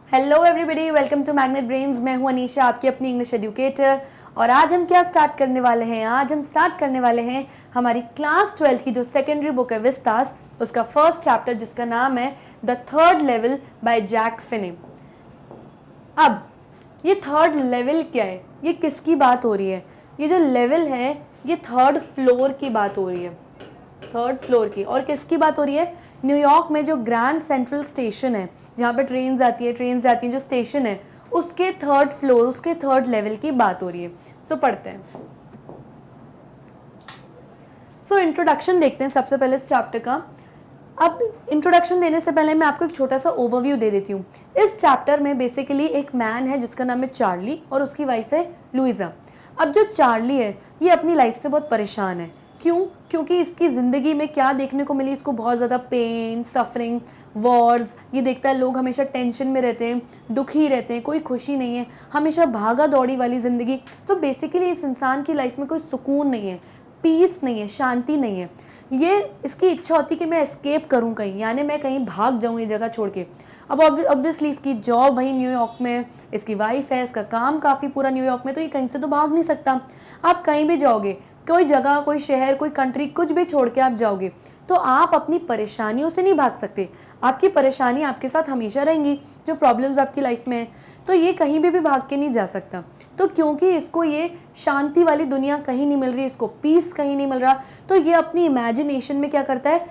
Hello everybody, welcome to Magnet Brains. मैं हूं अनीशा, आपकी अपनी इंग्लिश एजुकेटर। और आज हम क्या स्टार्ट करने वाले हैं? आज हम स्टार्ट करने वाले हैं हमारी क्लास 12 की जो सेकेंडरी बुक है विस्तास, उसका फर्स्ट चैप्टर जिसका नाम है the third level by Jack Finney. अब ये थर्ड लेवल क्या है? ये किसकी बात हो रही है? ये जो लेवल है ये थर्ड फ्लोर की बात हो रही है, थर्ड फ्लोर की। और किसकी बात हो रही है? न्यूयॉर्क में जो ग्रैंड सेंट्रल स्टेशन है, जहाँ पे ट्रेन जाती है, जो स्टेशन है उसके थर्ड फ्लोर, उसके थर्ड लेवल की बात हो रही है। सो पढ़ते हैं। सो इंट्रोडक्शन देखते हैं सबसे पहले इस चैप्टर का। अब इंट्रोडक्शन देने से पहले मैं आपको एक छोटा सा ओवरव्यू दे देती हूँ। इस चैप्टर में बेसिकली एक मैन है जिसका नाम है चार्ली और उसकी वाइफ है लुइजा। अब जो चार्ली है ये अपनी लाइफ से बहुत परेशान है। क्यों? क्योंकि इसकी ज़िंदगी में क्या देखने को मिली, इसको बहुत ज़्यादा पेन, सफरिंग, वॉर्स, ये देखता है लोग हमेशा टेंशन में रहते हैं, दुखी रहते हैं, कोई खुशी नहीं है, हमेशा भागा दौड़ी वाली ज़िंदगी। तो बेसिकली इस इंसान की लाइफ में कोई सुकून नहीं है, पीस नहीं है, शांति नहीं है। ये इसकी इच्छा होती कि मैं एस्केप करूं कहीं, यानी मैं कहीं भाग जाऊं ये जगह छोड़ के। अब ऑब्वियसली इसकी जॉब वहीं न्यूयॉर्क में, इसकी वाइफ है, इसका काम काफ़ी पूरा न्यूयॉर्क में, तो ये कहीं से तो भाग नहीं सकता। आप कहीं भी जाओगे, कोई जगह, कोई शहर, कोई कंट्री, कुछ भी छोड़ के आप जाओगे तो आप अपनी परेशानियों से नहीं भाग सकते। आपकी परेशानी आपके साथ हमेशा रहेंगी, जो प्रॉब्लम्स आपकी लाइफ में है, तो ये कहीं भी भाग के नहीं जा सकता। तो क्योंकि इसको ये शांति वाली दुनिया कहीं नहीं मिल रही, इसको पीस कहीं नहीं मिल रहा, तो ये अपनी इमेजिनेशन में क्या करता है?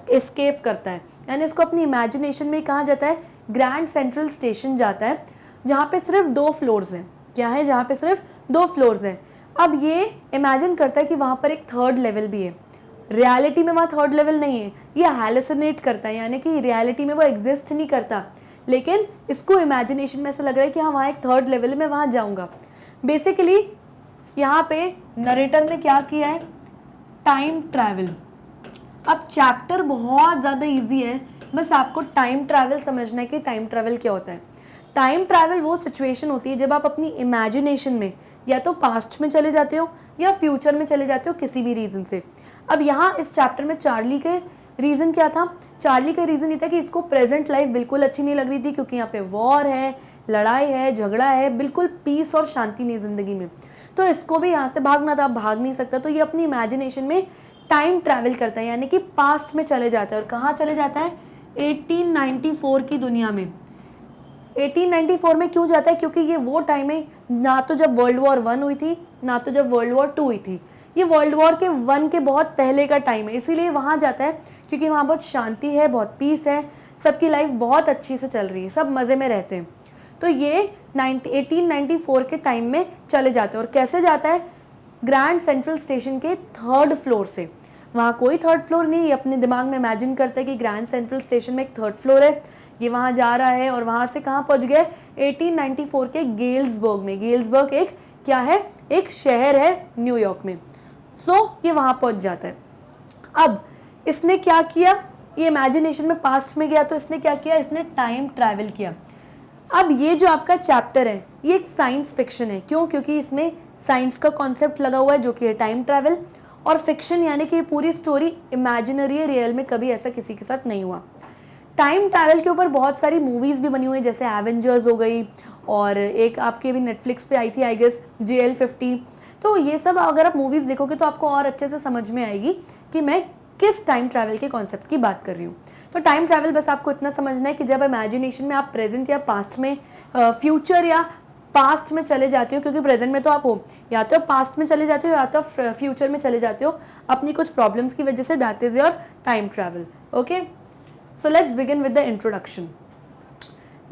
एस्केप करता है। यानी इसको अपनी इमेजिनेशन में कहाँ जाता है? ग्रैंड सेंट्रल स्टेशन जाता है, जहाँ पे सिर्फ 2 फ्लोर्स हैं। क्या है? जहाँ पे सिर्फ 2 फ्लोर्स हैं। अब ये इमेजिन करता है कि वहाँ पर एक थर्ड लेवल भी है। रियलिटी में वहाँ थर्ड लेवल नहीं है, ये हैलुसिनेट करता है, यानी कि रियलिटी में वो एग्जिस्ट नहीं करता, लेकिन इसको इमेजिनेशन में ऐसा लग रहा है कि हाँ, वहाँ एक थर्ड लेवल है, मैं वहाँ जाऊँगा। बेसिकली यहाँ पे नरेटर ने क्या किया है? Time travel. अब चैप्टर बहुत ज़्यादा इजी है, बस आपको टाइम ट्रैवल समझना है कि टाइम ट्रैवल क्या होता है। टाइम ट्रैवल वो सिचुएशन होती है जब आप अपनी इमेजिनेशन में या तो पास्ट में चले जाते हो या फ्यूचर में चले जाते हो किसी भी रीज़न से। अब यहाँ इस चैप्टर में चार्ली के रीज़न क्या था? चार्ली का रीज़न ये था कि इसको प्रेजेंट लाइफ बिल्कुल अच्छी नहीं लग रही थी, क्योंकि यहाँ पे वॉर है, लड़ाई है, झगड़ा है, बिल्कुल पीस और शांति नहीं ज़िंदगी में। तो इसको भी यहाँ से भागना था, भाग नहीं सकता, तो ये अपनी इमेजिनेशन में टाइम ट्रैवल करता है, यानी कि पास्ट में चले जाता है। और कहाँ चले जाता है? 1894 की दुनिया में। 1894 में क्यों जाता है? क्योंकि ये वो टाइम है ना तो जब वर्ल्ड वॉर 1 हुई थी, ना तो जब वर्ल्ड वॉर 2 हुई थी। ये वर्ल्ड वॉर के 1 के बहुत पहले का टाइम है, इसीलिए वहाँ जाता है, क्योंकि वहाँ बहुत शांति है, बहुत पीस है, सबकी लाइफ बहुत अच्छी से चल रही है, सब मज़े में रहते हैं। तो ये 1894 के टाइम में चले जाते हैं। और कैसे जाता है? ग्रैंड सेंट्रल स्टेशन के थर्ड फ्लोर से। वहाँ कोई थर्ड फ्लोर नहीं, ये अपने दिमाग में इमेजिन करता है कि ग्रैंड सेंट्रल स्टेशन में एक थर्ड फ्लोर है, ये वहाँ जा रहा है। और वहाँ से कहाँ पहुँच गए? 1894 के गेल्सबर्ग में। गेल्सबर्ग एक क्या है? एक शहर है न्यूयॉर्क में। ये वहाँ पहुँच जाता है। अब इसने क्या किया? ये इमेजिनेशन में पास्ट में गया, तो इसने क्या किया? इसने टाइम ट्रैवल किया। अब ये जो आपका चैप्टर है ये एक साइंस फिक्शन है। क्यों? क्योंकि इसमें साइंस का कॉन्सेप्ट लगा हुआ है, जो कि है टाइम ट्रैवल। और फिक्शन यानी कि पूरी स्टोरी इमेजिनरी है, रियल में कभी ऐसा किसी के साथ नहीं हुआ। टाइम ट्रैवल के ऊपर बहुत सारी मूवीज़ भी बनी हुई हैं, जैसे एवेंजर्स हो गई, और एक आपके भी नेटफ्लिक्स पे आई थी आई गेस, JL50। तो ये सब अगर आप मूवीज़ देखोगे तो आपको और अच्छे से समझ में आएगी कि मैं किस टाइम ट्रैवल के कॉन्सेप्ट की बात कर रही हूँ। तो टाइम ट्रैवल बस आपको इतना समझना है कि जब इमेजिनेशन में आप प्रेजेंट या पास्ट में, फ्यूचर या पास्ट में चले जाते हो, क्योंकि प्रेजेंट में तो आप हो, या तो पास्ट में चले जाते हो या तो फ्यूचर में चले जाते हो अपनी कुछ प्रॉब्लम्स की वजह से, that is your time travel. Okay, so let's begin with the introduction.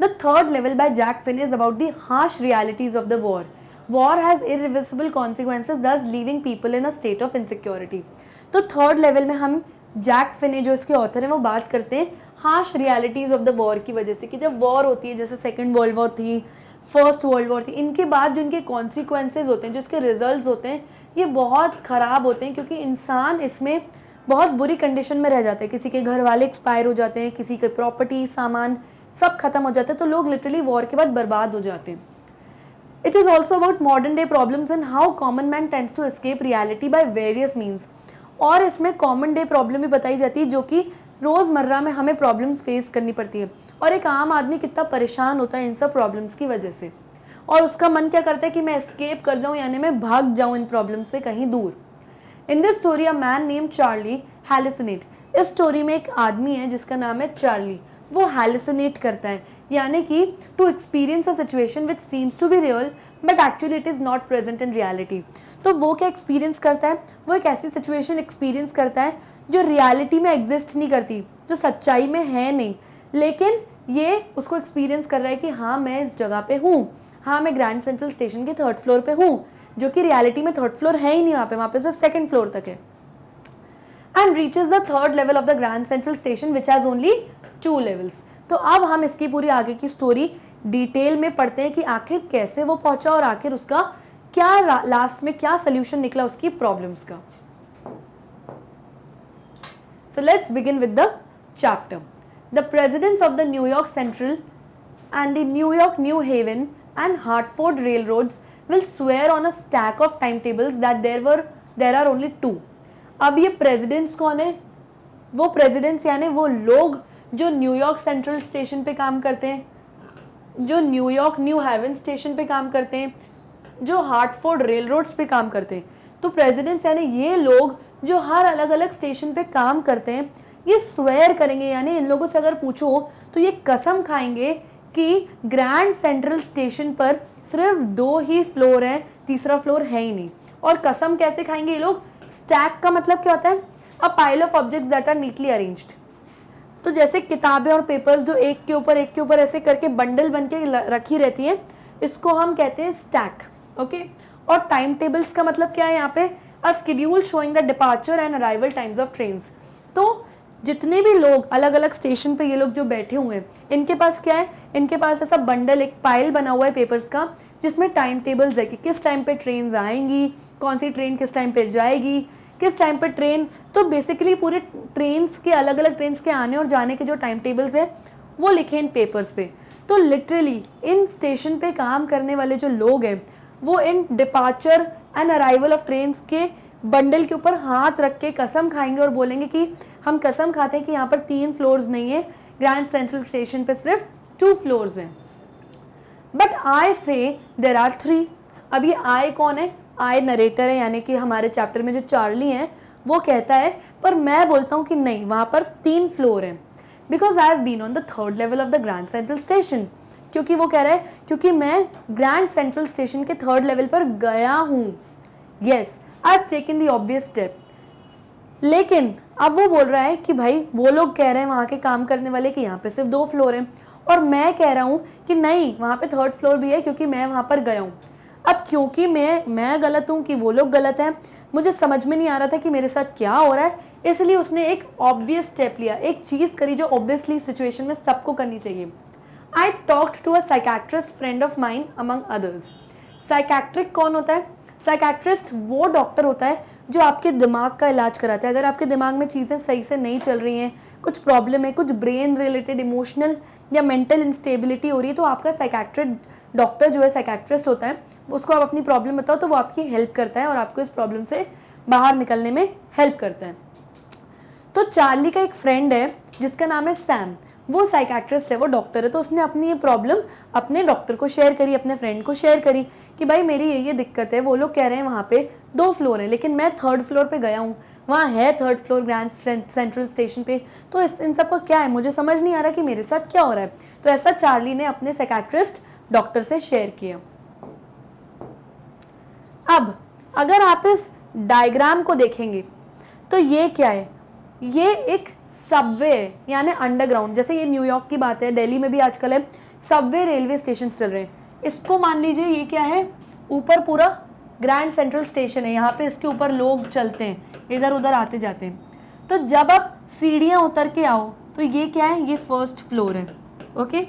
The third level by Jack Finney is about the harsh realities of the war. War has irreversible consequences, thus leaving people in a state of insecurity. तो third level में हम Jack फिने, जो इसके author हैं, वो बात करते हैं harsh realities of the war की वजह से, कि जब वॉर होती है, जैसे सेकेंड वर्ल्ड वॉर थी, फर्स्ट वर्ल्ड वॉर थी, इनके बाद जो इनके कॉन्सिक्वेंसेज होते हैं, जो इसके रिजल्ट होते हैं, ये बहुत ख़राब होते हैं, क्योंकि इंसान इसमें बहुत बुरी कंडीशन में रह जाते हैं। किसी के घर वाले एक्सपायर हो जाते हैं, किसी के प्रॉपर्टी, सामान सब खत्म हो जाता है, तो लोग लिटरली वॉर के बाद बर्बाद हो जाते हैं। It is also about modern day problems and how common man tends to escape reality by various means. और इसमें कॉमन डे प्रॉब्लम भी बताई जाती है, जो कि रोज़मर्रा में हमें प्रॉब्लम्स फेस करनी पड़ती है और एक आम आदमी कितना परेशान होता है इन सब प्रॉब्लम्स की वजह से, और उसका मन क्या करता है कि मैं एस्केप कर जाऊँ, यानी मैं भाग जाऊँ इन प्रॉब्लम्स से कहीं दूर। In this story a man name Charlie hallucinate. इस स्टोरी में एक आदमी है जिसका नाम है चार्ली, वो हैलुसिनेट करता है, यानी कि to experience a situation which seems to be real but actually it is not present in reality. तो वो क्या एक्सपीरियंस करता है, वो एक ऐसी सिचुएशन एक्सपीरियंस करता है जो रियलिटी में एग्जिस्ट नहीं करती, जो सच्चाई में है नहीं, लेकिन ये उसको एक्सपीरियंस कर रहा है कि हाँ मैं इस जगह पे हूँ, हाँ मैं ग्रैंड सेंट्रल स्टेशन के 3rd फ्लोर पे हूँ, जो कि रियलिटी में 3rd फ्लोर है ही नहीं, वहाँ पे सिर्फ 2nd फ्लोर तक है। And reaches the 3rd level of the grand central station which has only 2 levels. तो अब हम इसकी पूरी आगे की स्टोरी डिटेल में पढ़ते हैं कि आखिर कैसे वो पहुंचा और आखिर उसका क्या लास्ट में क्या सोल्यूशन निकला उसकी प्रॉब्लम्स का। So let's begin with the chapter. The presidents of the New York Central and the New York New Haven and Hartford railroads will swear on a stack of timetables that there are only 2. अब ये presidents कौन है? वो presidents यानी वो लोग जो New York central Station पे काम करते हैं, जो न्यूयॉर्क न्यू हेवन स्टेशन पे काम करते हैं, जो हार्टफोर्ड रेलरोड्स पे काम करते हैं। तो प्रेसिडेंट्स यानी ये लोग जो हर अलग अलग स्टेशन पे काम करते हैं, ये स्वेयर करेंगे, यानी इन लोगों से अगर पूछो तो ये कसम खाएंगे कि ग्रैंड सेंट्रल स्टेशन पर सिर्फ 2 ही फ्लोर हैं, तीसरा फ्लोर है ही नहीं। और कसम कैसे खाएंगे ये लोग? स्टैक का मतलब क्या होता है? A pile of objects that are neatly arranged. तो जैसे किताबें और पेपर्स जो एक के ऊपर ऐसे करके बंडल बन के रखी रहती हैं, इसको हम कहते हैं स्टैक। ओके, और टाइम टेबल्स का मतलब क्या है यहाँ पे? अ schedule showing the departure and arrival times of trains. तो जितने भी लोग अलग अलग स्टेशन पे ये लोग जो बैठे हुए हैं, इनके पास क्या है? इनके पास ऐसा बंडल, एक पाइल बना हुआ है पेपर्स का, जिसमें टाइम टेबल्स है कि किस टाइम पे ट्रेन आएंगी, कौन सी ट्रेन किस टाइम पे जाएगी, किस टाइम पे ट्रेन। तो बेसिकली पूरे ट्रेन्स के अलग अलग ट्रेन्स के आने और जाने के जो टाइम टेबल्स हैं वो लिखे इन पेपर्स पे। तो लिटरली इन स्टेशन पे काम करने वाले जो लोग हैं वो इन departure and arrival of trains के बंडल के ऊपर हाथ रख के कसम खाएंगे और बोलेंगे कि हम कसम खाते हैं कि यहाँ पर 3 फ्लोर्स नहीं है, ग्रैंड सेंट्रल स्टेशन पे सिर्फ 2 फ्लोर्स हैं। बट आई से देर आर 3। अब ये आई कौन है? आई नरेटर है, यानी कि हमारे चैप्टर में जो चार्ली हैं वो कहता है, पर मैं बोलता हूँ कि नहीं, वहाँ पर 3 फ्लोर हैं। Because I have been on the 3rd level of the grand central station. क्योंकि वो कह रहा है क्योंकि मैं ग्रैंड सेंट्रल स्टेशन के 3rd लेवल पर गया हूँ। Yes, I have taken the obvious step. लेकिन अब वो बोल रहा है कि भाई वो लोग कह रहे हैं वहाँ के काम करने वाले कि यहाँ पे सिर्फ 2 फ्लोर हैं, और मैं कह रहा हूँ कि नहीं, वहाँ पे 3rd फ्लोर भी है क्योंकि मैं वहाँ पर गया हूँ। अब क्योंकि मैं गलत हूँ कि वो लोग गलत हैं, मुझे समझ में नहीं आ रहा था कि मेरे साथ क्या हो रहा है, इसलिए उसने एक ऑब्वियस स्टेप लिया, एक चीज़ करी जो ऑब्वियसली सिचुएशन में सबको करनी चाहिए। I talked to a psychiatrist friend of mine among others. Psychiatric कौन होता है? साइकैट्रिस्ट वो डॉक्टर होता है जो आपके दिमाग का इलाज कराता है। अगर आपके दिमाग में चीज़ें सही से नहीं चल रही हैं, कुछ प्रॉब्लम है, कुछ ब्रेन रिलेटेड इमोशनल या मेंटल इंस्टेबिलिटी हो रही है, तो आपका साइकैट्रिक डॉक्टर जो है, साइकैट्रिस्ट होता है, उसको आप अपनी प्रॉब्लम बताओ तो वो आपकी हेल्प करता है और आपको इस प्रॉब्लम से बाहर निकलने में हेल्प करता है। तो चार्ली का एक फ्रेंड है जिसका नाम है सैम, वो साइकैट्रिस्ट है, वो डॉक्टर है। तो उसने अपनी ये प्रॉब्लम अपने डॉक्टर को शेयर करी, अपने फ्रेंड को शेयर करी कि भाई मेरी ये दिक्कत है, वो लोग कह रहे हैं वहाँ पे 2 फ्लोर है, लेकिन मैं 3rd फ्लोर पे गया हूँ, वहाँ है 3rd floor grand central Station पे, तो इन सब का क्या है, मुझे समझ नहीं आ रहा कि मेरे साथ क्या हो रहा है। तो ऐसा चार्ली ने अपने साइकैट्रिस्ट डॉक्टर से शेयर किया। अब अगर आप इस डायग्राम को देखेंगे तो ये क्या है? ये एक सबवे है, यानी अंडरग्राउंड। जैसे ये न्यूयॉर्क की बात है, दिल्ली में भी आजकल है, सबवे रेलवे स्टेशन चल रहे हैं। इसको मान लीजिए ये क्या है? ऊपर पूरा ग्रैंड सेंट्रल स्टेशन है, यहाँ पे इसके ऊपर लोग चलते हैं, इधर उधर आते जाते हैं। तो जब आप सीढ़ियाँ उतर के आओ तो ये क्या है? ये 1st फ्लोर है। ओके,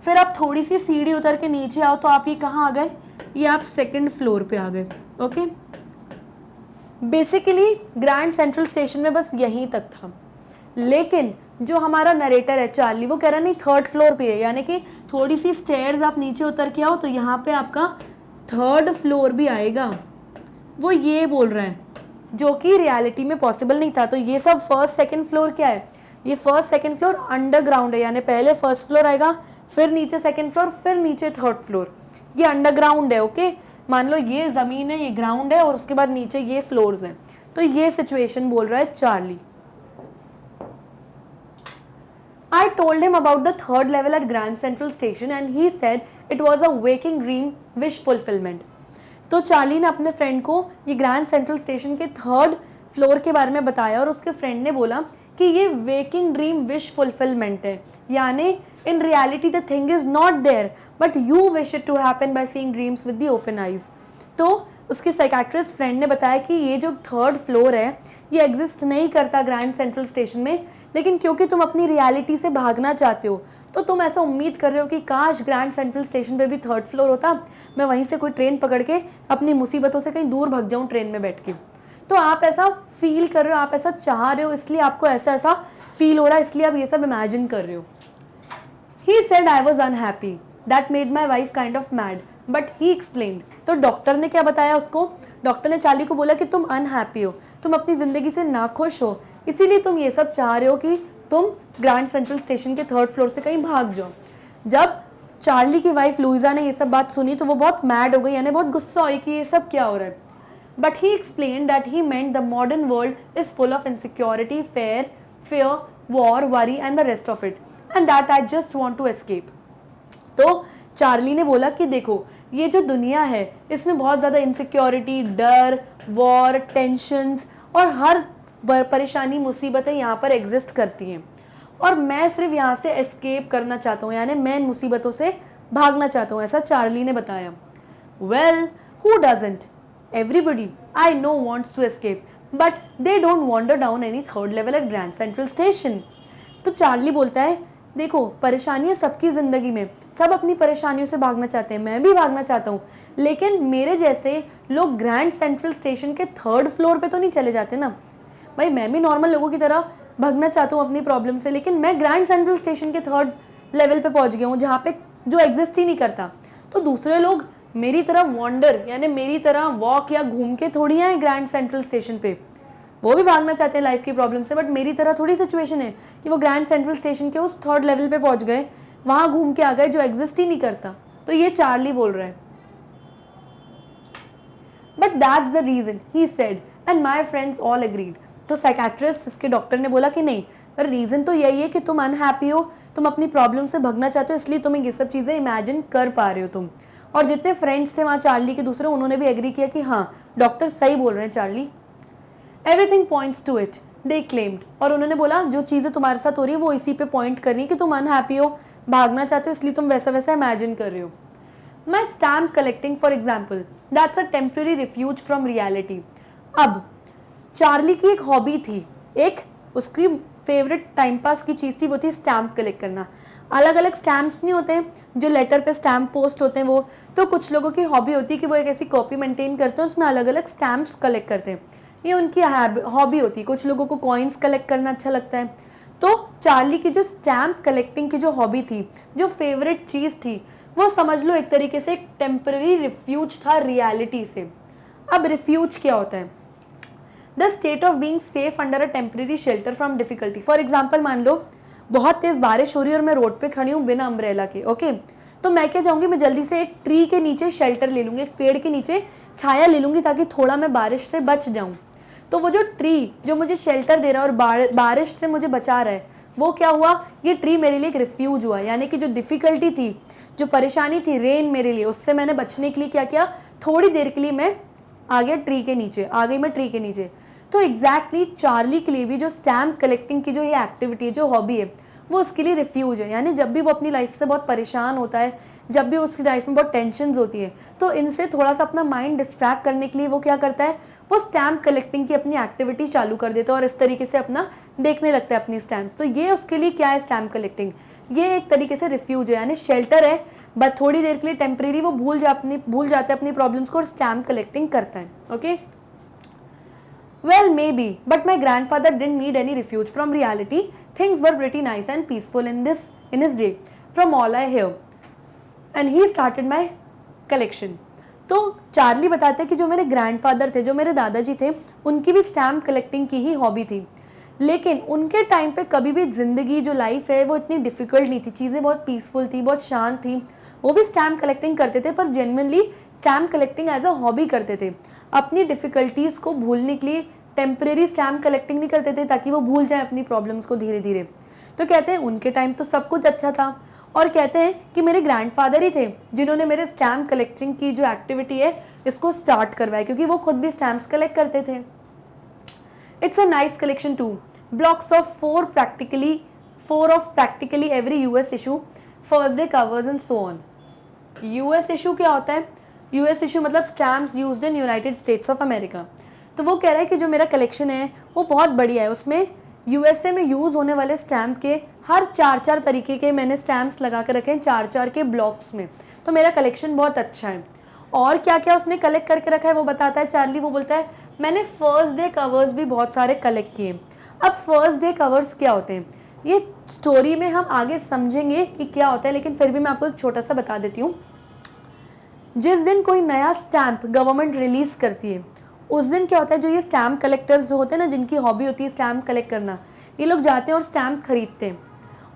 फिर आप थोड़ी सी सीढ़ी उतर के नीचे आओ तो आप ये कहाँ आ गए? ये आप 2nd फ्लोर पे आ गए। Okay, basically grand central station में बस यहीं तक था, लेकिन जो हमारा नरेटर है चार्ली, वो कह रहा नहीं 3rd फ्लोर पे है, यानी कि थोड़ी सी स्टेयर्स आप नीचे उतर के आओ तो यहाँ पे आपका 3rd फ्लोर भी आएगा। वो ये बोल रहा है, जो कि रियलिटी में पॉसिबल नहीं था। तो ये सब फर्स्ट सेकंड फ्लोर क्या है, ये फर्स्ट सेकंड फ्लोर अंडरग्राउंड है, यानी पहले फर्स्ट फ्लोर आएगा, फिर नीचे सेकंड फ्लोर, फिर नीचे थर्ड फ्लोर, ये अंडरग्राउंड है। ओके, मान लो ये ज़मीन है, ये ग्राउंड है और उसके बाद नीचे ये फ्लोर्स हैं। तो ये सिचुएशन बोल रहा है Charlie. I told him about the third level at Grand Central Station and he said it was a waking dream wish fulfillment. तो चार्ली ने अपने फ्रेंड को ये ग्रैंड सेंट्रल स्टेशन के थर्ड फ्लोर के बारे में बताया और उसके फ्रेंड ने बोला कि ये वेकिंग ड्रीम विश फुलफिलमेंट है, यानी in reality the thing is not there but you wish it to happen by seeing dreams with the open eyes. तो उसके साइकेट्रिस्ट फ्रेंड ने बताया कि ये जो थर्ड फ्लोर है ये एग्जिस्ट नहीं करता ग्रैंड सेंट्रल स्टेशन में, लेकिन क्योंकि तुम अपनी रियलिटी से भागना चाहते हो तो तुम ऐसा उम्मीद कर रहे हो कि काश ग्रैंड सेंट्रल स्टेशन पे भी थर्ड फ्लोर होता, मैं वहीं से कोई ट्रेन पकड़ के अपनी मुसीबतों से कहीं दूर भाग जाऊँ ट्रेन में बैठ के। तो आप ऐसा फील कर रहे हो, आप ऐसा चाह रहे हो, इसलिए आपको ऐसा ऐसा फील हो रहा है, इसलिए आप ये सब इमेजिन कर रहे हो। He said I was unhappy. That made my wife kind of mad. But he explained. तो डॉक्टर ने क्या बताया उसको, डॉक्टर ने चार्ली को बोला कि तुम अनहैप्पी हो, तुम अपनी ज़िंदगी से नाखुश हो, इसीलिए तुम ये सब चाह रहे हो कि तुम ग्रैंड सेंट्रल स्टेशन के थर्ड फ्लोर से कहीं भाग जाओ। जब चार्ली की वाइफ लुइजा ने ये सब बात सुनी तो वो बहुत मैड हो गई, यानी बहुत गुस्सा हुई कि ये सब क्या हो रहा है। But he explained that he meant the modern world is full of insecurity, fear, war, worry and the rest of it. And that I just want to escape. तो चार्ली ने बोला कि देखो ये जो दुनिया है इसमें बहुत ज़्यादा इनसिक्योरिटी, डर, वॉर, टेंशन्स और हर परेशानी, मुसीबतें यहाँ पर एग्जिस्ट करती हैं और मैं सिर्फ यहाँ से एस्केप करना चाहता हूँ, यानी मैं इन मुसीबतों से भागना चाहता हूँ, ऐसा चार्ली ने बताया। Well, who doesn't? Everybody I know wants to escape, but they don't wander down any third level at Grand Central Station. तो चार्ली बोलता है देखो परेशानियाँ सबकी ज़िंदगी में, सब अपनी परेशानियों से भागना चाहते हैं, मैं भी भागना चाहता हूँ, लेकिन मेरे जैसे लोग ग्रैंड सेंट्रल स्टेशन के थर्ड फ्लोर पे तो नहीं चले जाते ना भाई। मैं भी नॉर्मल लोगों की तरह भागना चाहता हूँ अपनी प्रॉब्लम से, लेकिन मैं ग्रैंड सेंट्रल स्टेशन के थर्ड लेवल पे पहुँच गया हूँ जहाँ पे जो एग्जिस्ट ही नहीं करता। तो दूसरे लोग मेरी तरह वॉन्डर यानी मेरी तरह वॉक या घूम के थोड़ी आए ग्रैंड सेंट्रल स्टेशन पे, वो भी भागना चाहते हैं लाइफ की प्रॉब्लम से, बट मेरी तरह थोड़ी सिचुएशन है कि वो ग्रैंड सेंट्रल स्टेशन के उस थर्ड लेवल पे पहुंच गए, वहां घूम के आ गए जो एग्जिस्ट ही नहीं करता। तो ये चार्ली बोल रहा है। But that's the reason he said and my friends all agreed. तो साइकेट्रिस्ट इसके डॉक्टर ने बोला कि नहीं, रीजन तो यही है कि तुम अनहैप्पी हो, तुम अपनी प्रॉब्लम से भागना चाहते हो, इसलिए तुम्हें ये सब चीज़ें इमेजिन कर पा रहे हो तुम। और जितने फ्रेंड्स थे वहाँ चार्ली के दूसरे, उन्होंने भी एग्री किया कि हाँ डॉक्टर सही बोल रहे हैं Charlie. Everything points to it they claimed. और उन्होंने बोला जो चीज़ें तुम्हारे साथ हो रही है वो इसी पे पॉइंट कर रही है कि तुम अनहैप्पी हो, भागना चाहते हो, इसलिए तुम वैसा वैसा इमेजिन कर रहे हो। माई stamp collecting for example that's a temporary refuse from reality. अब चार्ली की एक हॉबी थी, एक उसकी फेवरेट टाइम पास की चीज़ थी, वो थी स्टैम्प कलेक्ट करना। अलग अलग स्टैम्प्स नहीं होते जो लेटर पे स्टैम्प पोस्ट होते हैं वो, तो कुछ लोगों की हॉबी होती है कि वो एक ऐसी कॉपी मेंटेन करते हैं, उसमें अलग अलग स्टैम्प्स कलेक्ट करते हैं, ये उनकी हॉबी होती है। कुछ लोगों को कॉइन्स कलेक्ट करना अच्छा लगता है। तो चार्ली की जो स्टैम्प कलेक्टिंग की जो हॉबी थी, जो फेवरेट चीज़ थी, वो समझ लो एक तरीके से एक टेम्पररी रिफ्यूज था रियलिटी से। अब रिफ्यूज क्या होता है? The state of being safe under a temporary shelter from difficulty. For example मान लो बहुत तेज़ बारिश हो रही है और मैं रोड पे खड़ी हूँ बिना अम्ब्रेला के, ओके, तो मैं क्या चाहूँगी, मैं जल्दी से एक ट्री के नीचे शेल्टर ले लूँगी, एक पेड़ के नीचे छाया ले लूँगी ताकि थोड़ा मैं बारिश से बच जाऊँ। तो वो जो ट्री जो मुझे शेल्टर दे रहा है और बारिश से मुझे बचा रहा है, वो क्या हुआ, ये ट्री मेरे लिए एक रिफ्यूज हुआ। यानी कि जो डिफ़िकल्टी थी, जो परेशानी थी रेन मेरे लिए, उससे मैंने बचने के लिए क्या किया, थोड़ी देर के लिए मैं आ गया ट्री के नीचे, आ गई मैं ट्री के नीचे। तो एग्जैक्टली चार्ली के लिए भी जो स्टैम्प कलेक्टिंग की जो ये एक्टिविटी है, जो हॉबी है, वो उसके लिए रिफ्यूज है। यानी जब भी वो अपनी लाइफ से बहुत परेशान होता है, जब भी उसकी लाइफ में बहुत टेंशन्स होती है, तो इनसे थोड़ा सा अपना माइंड डिस्ट्रैक्ट करने के लिए वो क्या करता है, वो स्टैम्प कलेक्टिंग की अपनी एक्टिविटी चालू कर देता है और इस तरीके से अपना देखने लगता है अपनी स्टैम्प्स। तो ये उसके लिए क्या है, स्टैम्प कलेक्टिंग, ये एक तरीके से रिफ्यूज है, यानी शेल्टर है, बट थोड़ी देर के लिए टेम्परेरी वो भूल जाता है अपनी प्रॉब्लम्स को और स्टैम्प कलेक्टिंग करता है। Okay, well maybe, but my grandfather didn't need any refuge from reality. Things were pretty nice and peaceful in his day from all I hear, and he started my collection. तो Charlie बताते हैं कि जो मेरे grandfather थे, जो मेरे दादाजी थे, उनकी भी स्टैम्प कलेक्टिंग की ही हॉबी थी, लेकिन उनके टाइम पे कभी भी ज़िंदगी जो लाइफ है वो इतनी डिफ़िकल्ट नहीं थी, चीज़ें बहुत पीसफुल थी, बहुत शांत थी। वो भी स्टैम्प कलेक्टिंग करते थे, पर genuinely stamp collecting as a hobby करते थे। अपनी डिफ़िकल्टीज़ को भूलने के लिए टेम्परेरी स्टैम्प कलेक्टिंग नहीं करते थे ताकि वो भूल जाएं अपनी प्रॉब्लम्स को धीरे धीरे। तो कहते हैं उनके टाइम तो सब कुछ अच्छा था, और कहते हैं कि मेरे ग्रैंडफादर ही थे जिन्होंने मेरे स्टैम्प कलेक्टिंग की जो एक्टिविटी है इसको स्टार्ट करवाया, क्योंकि वो खुद भी स्टैम्प्स कलेक्ट करते थे। It's a nice collection too. Blocks of four of practically every US issue, first day covers and so on. US issue क्या होता है? US issue मतलब stamps used in United States of America. तो वो कह रहा है कि जो मेरा कलेक्शन है वो बहुत बढ़िया है, उसमें USA में यूज़ होने वाले स्टैम्प के हर 4-4 तरीके के मैंने स्टैम्प्स लगा कर रखे हैं 4-4 के ब्लॉक्स में। तो मेरा कलेक्शन बहुत अच्छा है। और क्या क्या उसने कलेक्ट करके रखा है वो बताता है चार्ली। वो बोलता है मैंने फर्स्ट डे कवर्स भी बहुत सारे कलेक्ट किए। अब फर्स्ट डे कवर्स क्या होते हैं ये स्टोरी में हम आगे समझेंगे कि क्या होता है, लेकिन फिर भी मैं आपको एक छोटा सा बता देती हूँ। जिस दिन कोई नया स्टैम्प गवर्नमेंट रिलीज़ करती है उस दिन क्या होता है, जो ये स्टैम्प कलेक्टर्स जो होते हैं ना, जिनकी हॉबी होती है स्टैम्प कलेक्ट करना, ये लोग जाते हैं और स्टैम्प खरीदते हैं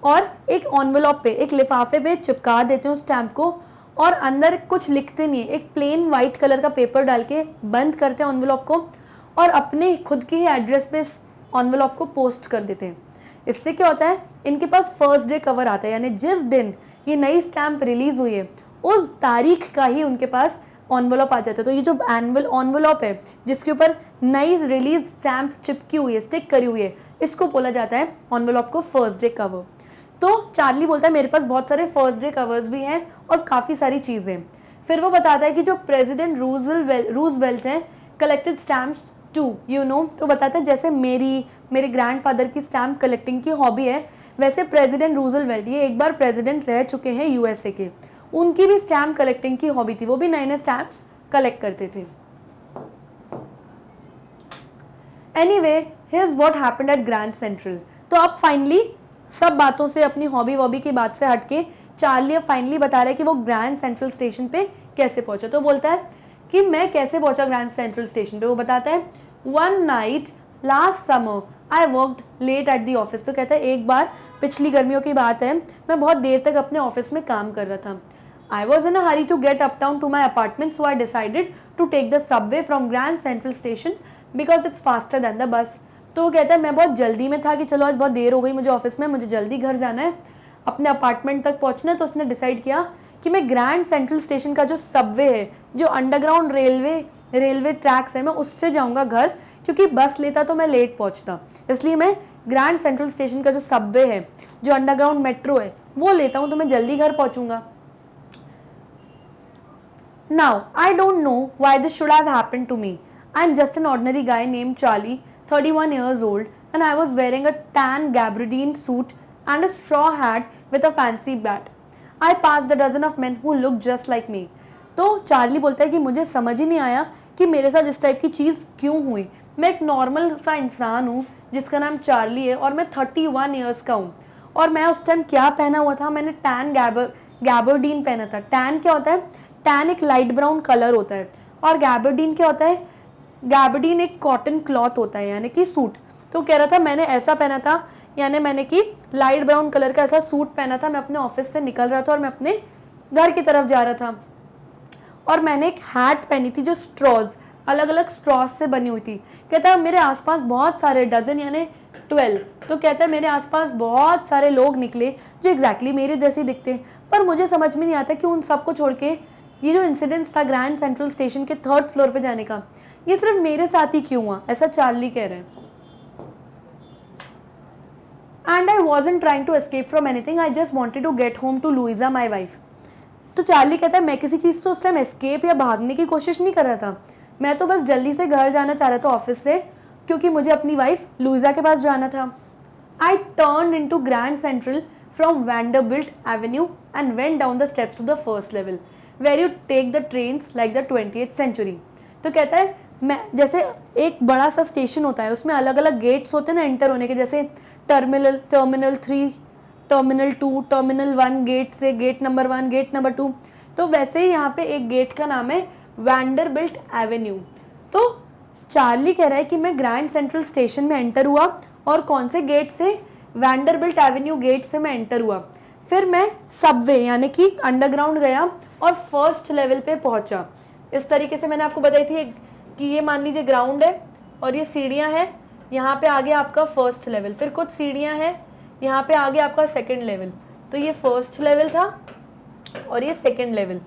और एक एनवेलप पे, एक लिफाफे पे चिपका देते हैं उस स्टैम्प को, और अंदर कुछ लिखते नहीं है, एक प्लेन वाइट कलर का पेपर डाल के बंद करते हैं एनवेलप को और अपने खुद के ही एड्रेस पे एनवेलप को पोस्ट कर देते हैं। इससे क्या होता है, इनके पास फर्स्ट डे कवर आता है, यानी जिस दिन ये नई स्टैम्प रिलीज हुई है उस तारीख का ही उनके पास एनवेलप आ जाता है। तो ये जो एनवेलप है जिसके ऊपर नई रिलीज स्टैम्प चिपकी हुई है, स्टिक करी हुई है, इसको बोला जाता है एनवेलप को फर्स्ट डे कवर। तो चार्ली बोलता है मेरे पास बहुत सारे फर्स्ट डे कवर्स भी हैं और काफ़ी सारी चीज़ें। फिर वो बताता है कि जो प्रेसिडेंट रूजवेल्ट हैं collected stamps too you know. तो बताता है जैसे मेरे ग्रैंडफादर की स्टैम्प कलेक्टिंग की हॉबी है, वैसे प्रेसिडेंट रूजवेल्ट ये एक बार प्रेसिडेंट रह चुके हैं यूएसए के, उनकी भी स्टैम्प कलेक्टिंग की हॉबी थी, वो भी नए नए स्टैम्प्स कलेक्ट करते थे। Anyway here's what happened at grand central. तो अब फाइनली सब बातों से, अपनी हॉबी की बात से हटके चार्ली अब फाइनली बता रहा है कि वो ग्रैंड सेंट्रल स्टेशन पे कैसे पहुंचा। तो बोलता है कि मैं कैसे पहुंचा ग्रैंड सेंट्रल स्टेशन पे। वो बताता है one night last summer I worked late at the office. तो कहता है एक बार पिछली गर्मियों की बात है, मैं बहुत देर तक अपने ऑफिस में काम कर रहा था। I was in a hurry to get uptown to my apartment, so I decided to take the subway from grand central station because it's faster than the bus. तो वो कहता है मैं बहुत जल्दी में था कि चलो आज बहुत देर हो गई मुझे ऑफिस में, मुझे जल्दी घर जाना है, अपने अपार्टमेंट तक पहुंचना है। तो उसने डिसाइड किया कि मैं ग्रैंड सेंट्रल स्टेशन का जो सबवे है, जो अंडरग्राउंड रेलवे ट्रैक्स है, मैं उससे जाऊंगा घर, क्योंकि बस लेता तो मैं लेट पहुंचता, इसलिए मैं ग्रैंड सेंट्रल स्टेशन का जो सबवे है, जो अंडरग्राउंड मेट्रो है, वो लेता हूँ तो मैं जल्दी घर पहुंचूंगा। Now, I don't know why this should have happened to me. I'm just an ordinary guy named Charlie, 31 years old, and I was wearing a tan gabardine suit and a straw hat with a fancy bat. I passed a dozen of men who looked just like me. तो Charlie बोलता है कि मुझे समझ ही नहीं आया कि मेरे साथ इस टाइप की चीज़ क्यों हुई। मैं एक नॉर्मल सा इंसान हूँ जिसका नाम चार्ली है और मैं 31 ईयर्स का हूँ, और मैं उस टाइम क्या पहना हुआ था, मैंने टैन गैबर्डीन पहना था। टैन क्या होता है? टैन एक लाइट ब्राउन कलर होता है, और गैबर्डीन क्या होता है? गैबर्डीन एक कॉटन क्लॉथ होता है, यानी कि सूट। तो कह रहा था मैंने ऐसा पहना था, यानी मैंने कि लाइट ब्राउन कलर का ऐसा सूट पहना था। मैं अपने ऑफिस से निकल रहा था और मैं अपने घर की तरफ जा रहा था, और मैंने एक हैट पहनी थी जो स्ट्रॉज, अलग अलग स्ट्रॉज से बनी हुई थी। कहता है मेरे आसपास बहुत सारे, डजन यानी 12। तो कहता है मेरे आसपास बहुत सारे लोग निकले जो एग्जैक्टली मेरे जैसे दिखते, पर मुझे समझ में नहीं आता कि उन सबको छोड़ के ये जो इंसिडेंस था ग्रैंड सेंट्रल स्टेशन के 3rd फ्लोर पे जाने का, ये सिर्फ मेरे साथ ही क्यों हुआ, ऐसा चार्ली कह रहे हैं। And I wasn't trying to escape from anything, I just wanted to get home to Louisa my wife. तो चार्ली कहता है मैं किसी चीज़ से उस टाइम एस्केप या भागने की कोशिश नहीं कर रहा था, मैं तो बस जल्दी से घर जाना चाह रहा था ऑफिस से, क्योंकि मुझे अपनी वाइफ लुइजा के पास जाना था। I turn into grand central from Vanderbilt avenue and went down the steps to the first level where you take the trains like the 20th century. तो कहता है मैं, जैसे एक बड़ा सा स्टेशन होता है उसमें अलग अलग गेट्स होते हैं ना एंटर होने के, जैसे टर्मिनल 3, टर्मिनल 2, टर्मिनल 1 गेट से, गेट नंबर 1, गेट नंबर 2। तो वैसे ही यहाँ पे एक गेट का नाम है वैंडरबिल्ट एवेन्यू। तो चार्ली कह रहा है कि मैं ग्रैंड सेंट्रल स्टेशन में एंटर हुआ और कौन से गेट से, वैंडरबिल्ट एवेन्यू गेट से मैं एंटर हुआ। फिर मैं सबवे यानी कि अंडरग्राउंड गया और फर्स्ट लेवल पे पहुंचा। इस तरीके से मैंने आपको बताई थी कि ये मान लीजिए ग्राउंड है और ये सीढ़ियां हैं, यहाँ पे आगे आपका फर्स्ट लेवल, फिर कुछ सीढ़ियां हैं, यहाँ पे आगे आपका सेकंड लेवल। तो ये फर्स्ट लेवल था और ये सेकंड लेवल।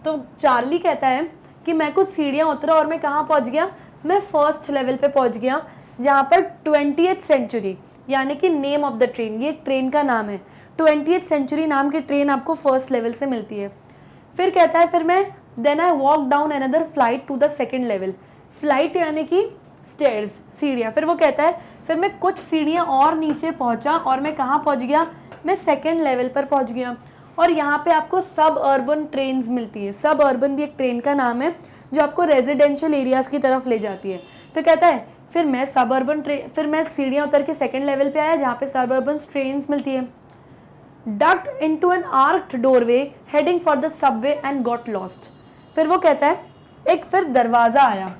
तो चार्ली कहता है कि मैं कुछ सीढ़ियां उतरा और मैं कहाँ पहुँच गया, मैं फर्स्ट लेवल पे पहुँच गया, जहाँ पर 20th सेंचुरी यानी कि नेम ऑफ द ट्रेन, ये ट्रेन का नाम है, 20th सेंचुरी नाम की ट्रेन आपको फर्स्ट लेवल से मिलती है। फिर कहता है फिर मैं then I walk down another flight to the second level. Flight यानी कि स्टेयर्स, सीढ़ियाँ। फिर वो कहता है फिर मैं कुछ सीढ़ियाँ और नीचे पहुँचा और मैं कहाँ पहुँच गया, मैं सेकेंड लेवल पर पहुँच गया। और यहाँ पे आपको सब अर्बन ट्रेन्स मिलती है। सब अर्बन भी एक ट्रेन का नाम है जो आपको रेजिडेंशियल एरियाज़ की तरफ ले जाती है। तो कहता है फिर मैं सब अर्बन ट्रेन, फिर मैं सीढ़ियाँ उतर के सेकेंड लेवल पे आया जहाँ पे सब अर्बन ट्रेन्स मिलती है। Ducked into an arched doorway heading for the subway and got lost. फिर वो कहता है एक फिर दरवाज़ा आया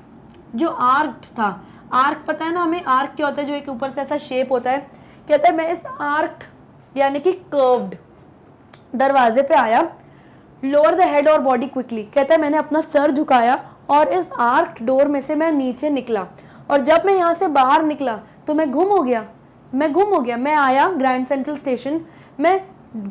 जो आर्क्ड था। आर्क पता है ना हमें, आर्क क्या होता है, जो एक ऊपर से ऐसा शेप होता है। कहता है मैं इस आर्क्ड यानी कि कर्व्ड दरवाजे पे आया। लोअर द हेड और बॉडी क्विकली। कहता है मैंने अपना सर झुकाया और इस आर्क्ड डोर में से मैं नीचे निकला। और जब मैं यहाँ से बाहर निकला तो मैं गुम हो गया। मैं आया ग्रैंड सेंट्रल स्टेशन, मैं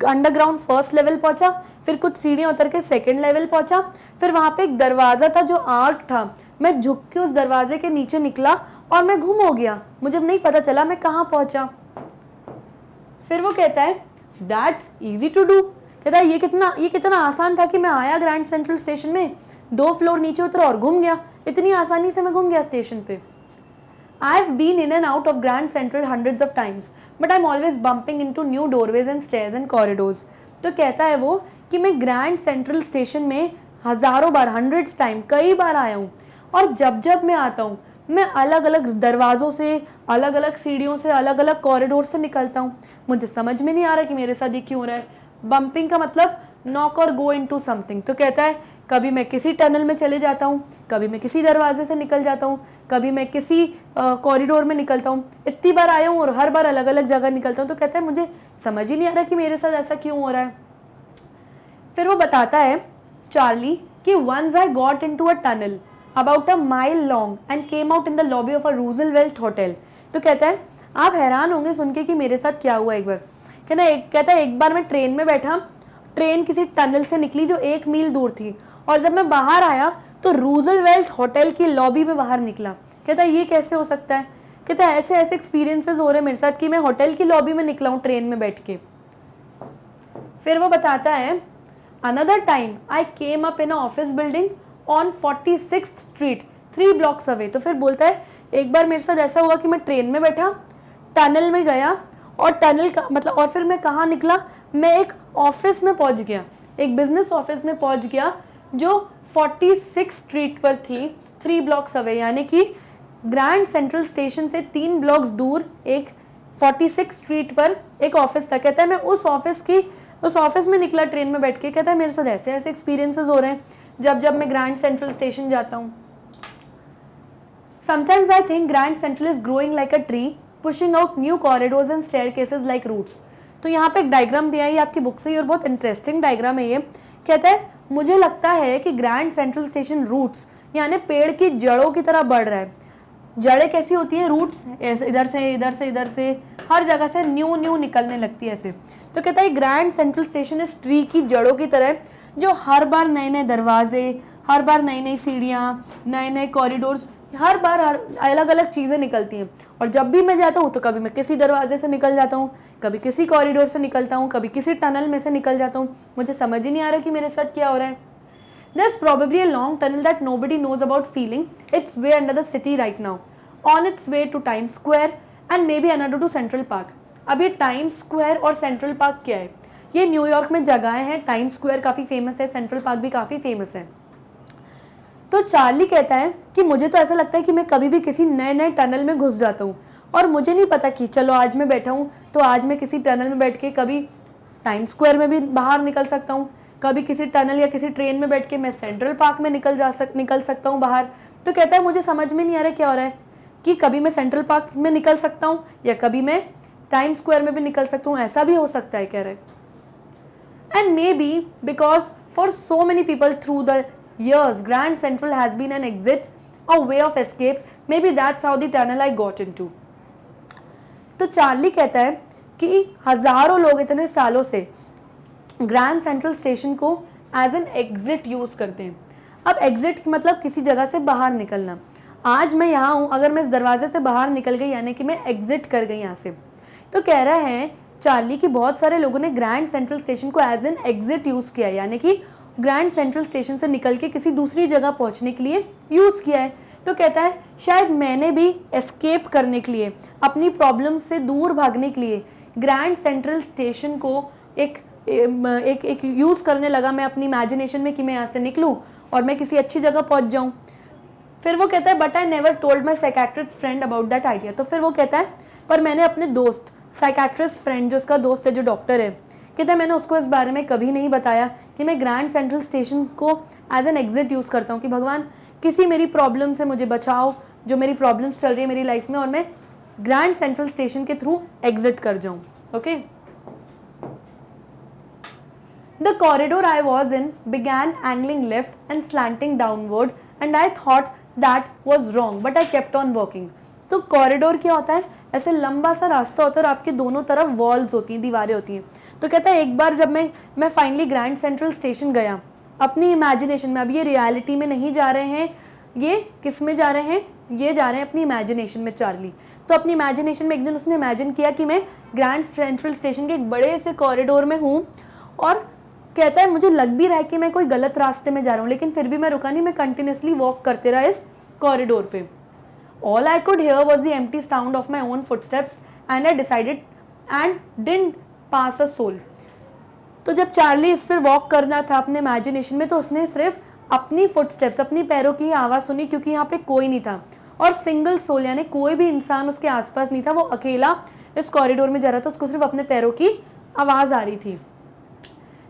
अंडरग्राउंड फर्स्ट लेवल पहुंचा, फिर कुछ सीढ़ियाँ उतर के सेकेंड लेवल पहुंचा, फिर वहाँ पे एक दरवाज़ा था जो आर्क था, मैं झुक के उस दरवाजे के नीचे निकला और मैं गुम हो गया, मुझे नहीं पता चला मैं कहाँ पहुंचा। फिर वो कहता है दैट्स इजी टू डू। कहता है ये कितना आसान था कि मैं आया ग्रैंड सेंट्रल स्टेशन में, 2 फ्लोर नीचे उतरा और घूम गया, इतनी आसानी से मैं घूम गया स्टेशन पे। I have been in and out of grand central hundreds of times but I am always bumping into new doorways and stairs and corridors. तो कहता है वो कि मैं ग्रैंड सेंट्रल स्टेशन में हज़ारों बार, हंड्रेड्स टाइम, कई बार आया हूँ, और जब जब मैं आता हूँ मैं अलग अलग दरवाज़ों से, अलग अलग सीढ़ियों से, अलग अलग कॉरिडोर से निकलता हूँ। मुझे समझ में नहीं आ रहा कि मेरे साथ ये क्यों हो रहा है। बम्पिंग का मतलब नॉक और गो इनटू समथिंग। तो कहता है कभी मैं किसी टनल में चले जाता हूँ, कभी मैं किसी दरवाजे से निकल जाता हूँ, कभी मैं किसी कॉरिडोर में निकलता हूँ। इतनी बार आया हूँ और हर बार अलग अलग जगह निकलता हूँ। तो कहता है मुझे समझ ही नहीं आ रहा कि मेरे साथ ऐसा क्यों हो रहा है। फिर वो बताता है चार्ली कि once I got into a tunnel about a mile long and came out in the lobby of a Roosevelt hotel. तो कहता है आप हैरान होंगे सुन के कि मेरे साथ क्या हुआ। एक बार कहता है एक बार मैं ट्रेन में बैठा, ट्रेन किसी टनल से निकली जो 1 मील दूर थी, और जब मैं बाहर आया तो रूजवेल्ट होटल की लॉबी में बाहर निकला। कहता है ये कैसे हो सकता है। कहता है ऐसे ऐसे एक्सपीरियंसेस हो रहे हैं मेरे साथ कि मैं होटल की लॉबी में निकला हूँ ट्रेन में बैठ के। फिर वो बताता है another time I came up in a office building on 46th street 3 blocks away. तो फिर बोलता है एक बार मेरे साथ ऐसा हुआ कि मैं ट्रेन में बैठा, टनल में गया, और टनल का मतलब, और फिर मैं कहाँ निकला, मैं एक ऑफिस में पहुँच गया, एक बिजनेस ऑफिस में पहुँच गया जो 46 स्ट्रीट पर थी, 3 blocks अवे, यानी कि ग्रैंड सेंट्रल स्टेशन से 3 blocks दूर एक 46 स्ट्रीट पर एक ऑफिस था। कहता है मैं उस ऑफिस में निकला ट्रेन में बैठ के। कहता है मेरे साथ ऐसे ऐसे एक्सपीरियंसेस हो रहे हैं जब जब मैं ग्रैंड सेंट्रल स्टेशन जाता हूँ। Sometimes I think grand central is growing like a tree pushing out new corridors and staircases like roots. तो यहाँ पे एक डायग्राम दिया है, ये आपकी बुक से ही, और बहुत इंटरेस्टिंग डायग्राम है ये। कहता है मुझे लगता है कि ग्रैंड सेंट्रल स्टेशन रूट्स यानी पेड़ की जड़ों की तरह बढ़ रहा है। जड़ें कैसी होती हैं, रूट्स ऐसे इधर से इधर से इधर से हर जगह से न्यू निकलने लगती है ऐसे। तो कहता है ग्रैंड सेंट्रल स्टेशन इस ट्री की जड़ों की तरह जो हर बार नए नए दरवाजे, हर बार नई नई सीढ़ियाँ, नए नए कॉरिडोर्स, हर बार अलग अलग चीज़ें निकलती हैं। और जब भी मैं जाता हूँ तो कभी मैं किसी दरवाजे से निकल जाता हूँ, कभी किसी कॉरिडोर से निकलता हूँ, कभी किसी टनल में से निकल जाता हूँ। मुझे समझ ही नहीं आ रहा कि मेरे साथ क्या हो रहा है। There's probably a long tunnel that nobody knows about feeling its way under the city right now, on its way to Times Square and maybe another to Central Park. अब ये टाइम्स स्क्वायर और central park क्या है? ये New York में जगहें हैं। Times square काफ़ी फेमस है, सेंट्रल पार्क भी काफ़ी फेमस है। तो चार्ली कहता है कि मुझे तो ऐसा लगता है कि मैं कभी भी किसी नए नए टनल में घुस जाता हूँ, और मुझे नहीं पता कि चलो आज मैं बैठा हूँ तो आज मैं किसी टनल में बैठ के कभी टाइम्स स्क्वायर में भी बाहर निकल सकता हूँ, कभी किसी टनल या किसी ट्रेन में बैठ के मैं सेंट्रल पार्क में निकल सकता हूँ बाहर। तो कहता है मुझे समझ में नहीं आ रहा क्या हो रहा है कि कभी मैं सेंट्रल पार्क में निकल सकता हूँ या कभी मैं टाइम स्क्वायर में भी निकल सकता हूँ, ऐसा भी हो सकता है कह रहे हैं। And maybe because for so many people through the years, Grand Central has been an exit, a way of escape. Maybe that's how the tunnel I got into. तो चार्ली कहता है कि हजारों लोग इतने सालों से ग्रैंड सेंट्रल स्टेशन को एज एन एग्जिट यूज करते हैं। अब एग्जिट मतलब किसी जगह से बाहर निकलना। आज मैं यहाँ हूँ, अगर मैं इस दरवाजे से बाहर निकल गई यानी कि मैं एग्जिट कर गई यहाँ से। तो कह रहा है चार्ली कि बहुत सारे लोगों ने ग्रैंड सेंट्रल स्टेशन को एज एन एग्जिट यूज किया है, यानी कि ग्रैंड सेंट्रल स्टेशन से निकल के किसी दूसरी जगह पहुंचने के लिए यूज किया है। तो कहता है शायद मैंने भी एस्केप करने के लिए, अपनी प्रॉब्लम से दूर भागने के लिए ग्रैंड सेंट्रल स्टेशन को एक यूज करने लगा मैं अपनी इमेजिनेशन में कि मैं यहाँ से निकलूँ और मैं किसी अच्छी जगह पहुंच जाऊँ। फिर वो कहता है but I never told my psychiatrist friend about that idea. तो फिर वो कहता है पर मैंने अपने दोस्त, साइकियाट्रिस्ट फ्रेंड जो उसका दोस्त है जो डॉक्टर है, कहता है मैंने उसको इस बारे में कभी नहीं बताया कि मैं ग्रैंड सेंट्रल स्टेशन को एज एन एग्जिट यूज़ करता हूँ कि भगवान किसी मेरी प्रॉब्लम से मुझे बचाओ, जो मेरी प्रॉब्लम्स चल रही है मेरी लाइफ में, और मैं ग्रैंड सेंट्रल स्टेशन के थ्रू एग्जिट कर जाऊँ। Okay. The corridor I was in began angling left and slanting downward and I thought that was wrong but I kept on walking. तो कॉरिडोर क्या होता है? ऐसे लंबा सा रास्ता होता है और आपके दोनों तरफ वॉल्स होती हैं, दीवारें होती हैं। तो कहता है एक बार जब मैं फाइनली ग्रैंड सेंट्रल स्टेशन गया अपनी इमेजिनेशन में, अब ये रियलिटी में नहीं जा रहे हैं, ये किस में जा रहे हैं? ये जा रहे हैं अपनी इमेजिनेशन में चार्ली। तो अपनी इमेजिनेशन में एक दिन उसने इमेजिन किया कि मैं ग्रैंड सेंट्रल स्टेशन के एक बड़े से कॉरिडोर में हूँ और कहता है मुझे लग भी रहा है कि मैं कोई गलत रास्ते में जा रहा हूँ, लेकिन फिर भी मैं रुका नहीं, मैं कंटिन्यूसली वॉक करते रहा इस कॉरिडोर पे। All I could hear was the empty sound of my own footsteps and I decided and didn't pass a soul. तो जब चार्ली इस पर वॉक करना था अपने इमेजिनेशन में तो उसने सिर्फ अपनी फुटस्टेप्स, अपनी पैरों की आवाज़ सुनी क्योंकि यहाँ पे कोई नहीं था और सिंगल सोल यानी कोई भी इंसान उसके आसपास नहीं था। वो अकेला इस कॉरिडोर में जा रहा था, उसको सिर्फ अपने पैरों की आवाज़ आ रही थी।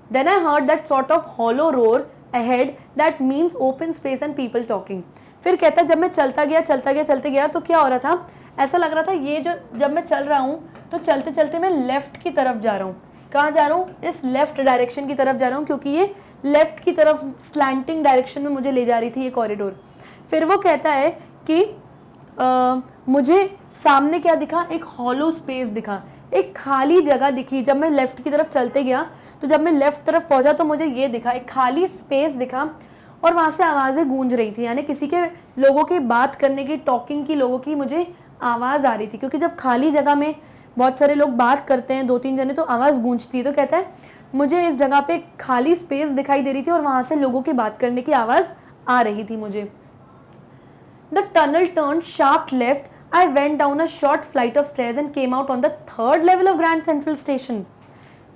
Then I heard that sort of hollow roar ahead that means open space and people talking. फिर कहता जब मैं चलते गया तो क्या हो रहा था, ऐसा लग रहा था ये जो जब मैं चल रहा हूँ तो चलते चलते मैं लेफ़्ट की तरफ जा रहा हूँ। कहाँ जा रहा हूँ? इस लेफ़्ट डायरेक्शन की तरफ जा रहा हूँ क्योंकि ये लेफ़्ट की तरफ स्लैंटिंग डायरेक्शन में मुझे ले जा रही थी ये कॉरिडोर। फिर वो कहता है कि मुझे सामने क्या दिखा? एक हॉलो स्पेस दिखा, एक खाली जगह दिखी। जब मैं लेफ़्ट की तरफ चलते गया तो जब मैं लेफ़्ट तरफ पहुँचा तो मुझे ये दिखा, एक खाली स्पेस दिखा और वहाँ से आवाज़ें गूंज रही थी, यानी किसी के लोगों की बात करने की, टॉकिंग की लोगों की मुझे आवाज़ आ रही थी क्योंकि जब खाली जगह में बहुत सारे लोग बात करते हैं, 2-3 जने, तो आवाज़ गूंजती है। तो कहता है मुझे इस जगह पे खाली स्पेस दिखाई दे रही थी और वहाँ से लोगों की बात करने की आवाज़ आ रही थी मुझे। The tunnel turn sharp left, I went down a short flight of stairs and came out on the 3rd level of grand central station.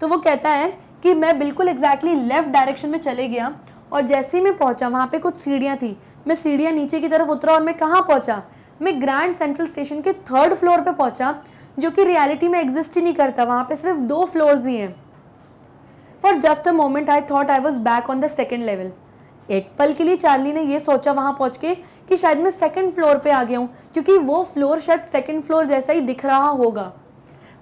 तो वो कहता है कि मैं बिल्कुल एग्जैक्टली लेफ्ट डायरेक्शन में चले गया और जैसे ही मैं पहुंचा वहाँ पे कुछ सीढ़ियाँ थी, मैं सीढ़ियाँ नीचे की तरफ उतरा और मैं कहाँ पहुँचा? मैं ग्रैंड सेंट्रल स्टेशन के 3rd फ्लोर पे पहुँचा, जो कि रियलिटी में एग्जिस्ट ही नहीं करता, वहाँ पे सिर्फ 2 फ्लोर्स ही हैं। For just a moment I thought I was back on the 2nd level. एक पल के लिए चार्ली ने ये सोचा वहाँ पहुँच के कि शायद मैं 2nd फ्लोर पे आ गया हूँ क्योंकि वो फ्लोर शायद 2nd फ्लोर जैसा ही दिख रहा होगा।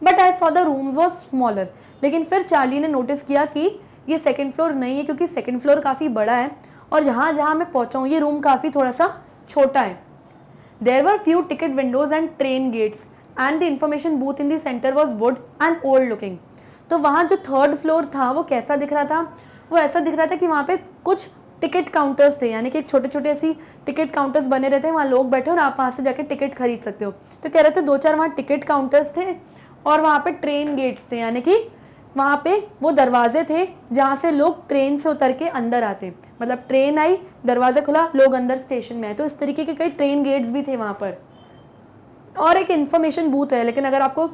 But I saw the rooms was smaller. लेकिन फिर चार्ली ने नोटिस किया कि ये 2nd फ्लोर नहीं है क्योंकि 2nd फ्लोर काफ़ी बड़ा है और जहाँ मैं पहुँचा हूँ ये रूम काफ़ी थोड़ा सा छोटा है। There were few ticket windows and train gates and the information booth in the centre was wood and old looking. तो वहाँ जो 3rd फ्लोर था वो कैसा दिख रहा था? वो ऐसा दिख रहा था कि वहाँ पे कुछ टिकट काउंटर्स थे, यानी कि एक छोटे छोटे ऐसी टिकट काउंटर्स बने रहते हैं, वहाँ लोग बैठे और आप वहाँ से जाके टिकट खरीद सकते हो। तो कह रहे थे 2-4 वहाँ टिकट काउंटर्स थे और वहाँ पे ट्रेन गेट्स थे, यानी कि वहाँ पे वो दरवाजे थे जहाँ से लोग ट्रेन से उतर के अंदर आते, मतलब ट्रेन आई, दरवाज़ा खुला, लोग अंदर स्टेशन में आए। तो इस तरीके के कई ट्रेन गेट्स भी थे वहाँ पर। और एक इन्फॉर्मेशन बूथ है, लेकिन अगर आपको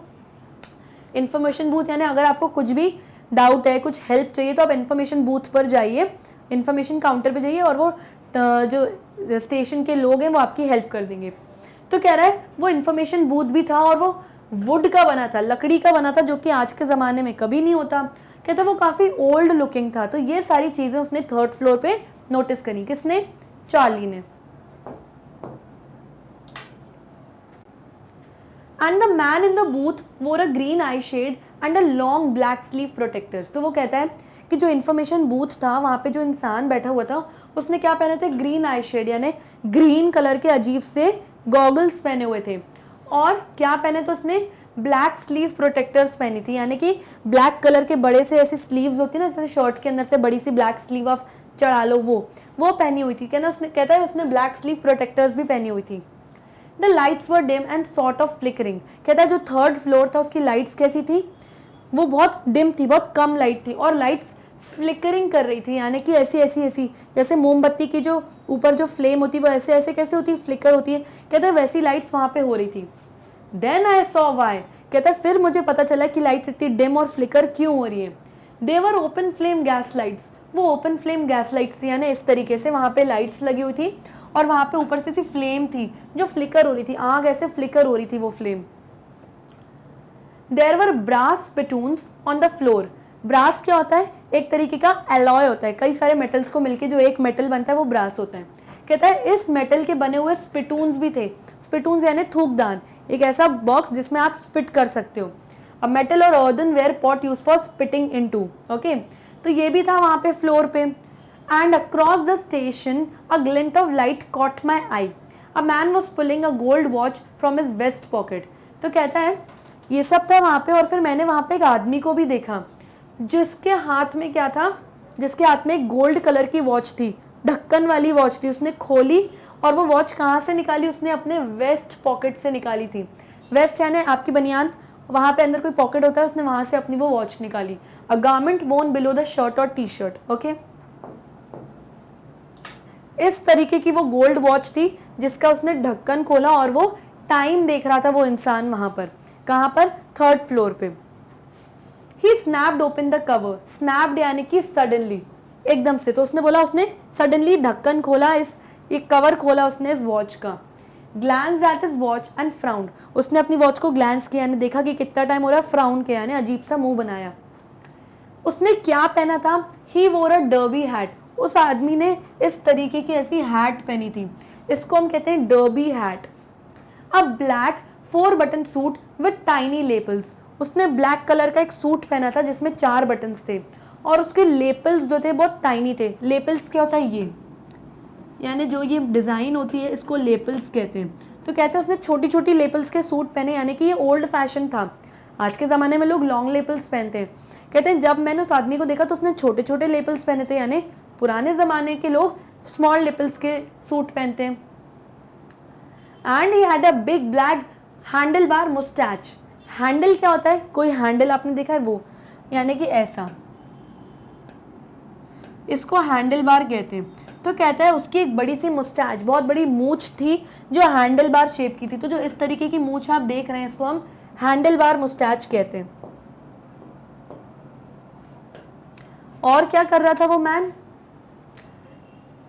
इन्फॉर्मेशन बूथ यानी अगर आपको कुछ भी डाउट है, कुछ हेल्प चाहिए, तो आप इन्फॉर्मेशन बूथ पर जाइए, इन्फॉर्मेशन काउंटर पे जाइए और वो जो स्टेशन के लोग हैं वो आपकी हेल्प कर देंगे। तो कह रहा है वो इन्फॉर्मेशन बूथ भी था और वो वुड का बना था, लकड़ी का बना था, जो कि आज के ज़माने में कभी नहीं होता कहता है वो काफ़ी ओल्ड लुकिंग था। तो ये सारी चीज़ें उसने थर्ड फ्लोर पे नोटिस करी। किसने? चार्ली ने। And the man in the booth wore a green eyeshade and a long black sleeve protectors. तो वो कहता है कि जो इन्फॉर्मेशन बूथ था वहाँ पे जो इंसान बैठा हुआ था उसने क्या पहने थे? ग्रीन आई शेड, यानी ग्रीन कलर के अजीब से गॉगल्स पहने हुए थे। और क्या पहने थे उसने? ब्लैक स्लीव प्रोटेक्टर्स पहनी थी, यानी कि ब्लैक कलर के बड़े से ऐसी स्लीव्स होती है ना, जैसे शर्ट के अंदर से बड़ी सी ब्लैक स्लीव ऑफ चढ़ा लो, वो पहनी हुई थी। कहता है उसने ब्लैक स्लीव प्रोटेक्टर्स भी पहनी हुई थी। The lights were dim and sort of flickering. कहता है जो थर्ड फ्लोर था उसकी लाइट्स कैसी थी? वो बहुत डिम थी, बहुत कम लाइट थी, और लाइट्स फ्लिकरिंग कर रही थी, यानी कि ऐसी जैसे मोमबत्ती की जो ऊपर जो फ्लेम होती है वो ऐसे कैसे होती है? फ्लिकर होती है। कहता है वैसी लाइट्स वहाँ पे हो रही थी। Then I saw why. कहता है फिर मुझे पता चला कि लाइट्स इतनी डिम और फ्लिकर क्यों हो रही है। They were open flame gas lights. वो ओपन फ्लेम गैस लाइट्स थी, यानी इस तरीके से वहाँ पे लाइट्स लगी हुई थी और वहाँ पे ऊपर से सी फ्लेम थी जो फ्लिकर हो रही थी, आग ऐसे फ्लिकर हो रही थी वो flame. There were brass spittoons on the floor. Brass क्या होता है? एक तरीके का एलॉय होता है, कई सारे मेटल्स को मिलके जो एक मेटल बनता है वो ब्रास होता है। कहता है इस मेटल के बने हुए स्पिटून्स भी थे। स्पिटून्स यानी थूकदान, एक ऐसा बॉक्स जिसमें आप स्पिट कर सकते हो। A metal or earthenware pot use for spitting into. Okay, तो ये भी था वहाँ पे फ्लोर पे। And across the station a glint of light caught my eye. A man was pulling a gold watch from his vest pocket. तो कहता है ये सब था वहाँ पे, और फिर मैंने वहाँ पे एक आदमी को भी देखा जिसके हाथ में क्या था? जिसके हाथ में एक गोल्ड कलर की वॉच थी, ढक्कन वाली वॉच थी। उसने खोली और वो वॉच कहाँ से निकाली? उसने अपने वेस्ट पॉकेट से निकाली थी। वेस्ट यानी आपकी बनियान, वहाँ पे अंदर कोई पॉकेट होता है, उसने वहाँ से अपनी वो वॉच निकाली। अ गारमेंट वोन बिलो द शर्ट और टी शर्ट। ओके, इस तरीके की वो गोल्ड वॉच थी जिसका उसने ढक्कन खोला और वो टाइम देख रहा था वो इंसान वहाँ पर। कहाँ पर? थर्ड फ्लोर पे। He snapped open the cover. Snapped यानी कि सडनली, एकदम से। तो उसने बोला उसने सडनली ढक्कन खोला, ये कवर खोला उसने इस वॉच का। Glance at his watch and frowned. उसने अपनी वॉच को ग्लैंस किया, यानी देखा कि कितना टाइम हो रहा है, फ्राउन किया यानी अजीब सा मुंह बनाया। उसने क्या पहना था? ही वोर अ डर्बी हैट। उस आदमी ने इस तरीके की ऐसी हैट पहनी थी, इसको हम कहते हैं derby hat. A black 4 button suit with tiny lapels. उसने ब्लैक कलर का एक सूट पहना था जिसमें 4 बटन्स थे और उसके लेपल्स जो थे बहुत टाइनी थे। लेपल्स क्या होता है? ये यानी जो ये डिज़ाइन होती है इसको लेपल्स कहते हैं। तो कहते हैं उसने छोटी छोटी लेपल्स के सूट पहने, यानी कि ये ओल्ड फैशन था। आज के ज़माने में लोग लॉन्ग लेपल्स पहनते हैं। कहते हैं जब मैंने उस आदमी को देखा तो उसने छोटे छोटे लेपल्स पहने थे, यानी पुराने ज़माने के लोग स्मॉल लेपल्स के सूट पहनते हैं। And he had a big black handle bar moustache. Handle क्या होता है? कोई हैंडल आपने देखा है वो, यानी कि ऐसा, इसको हैंडल बार कहते हैं। तो कहता है उसकी एक बड़ी सी मुस्टैच, बहुत बड़ी मूछ थी जो हैंडल बार शेप की थी। तो जो इस तरीके की मूछ आप देख रहे हैं इसको हम हैंडल बार मुस्टैच कहते हैं। और क्या कर रहा था वो मैन?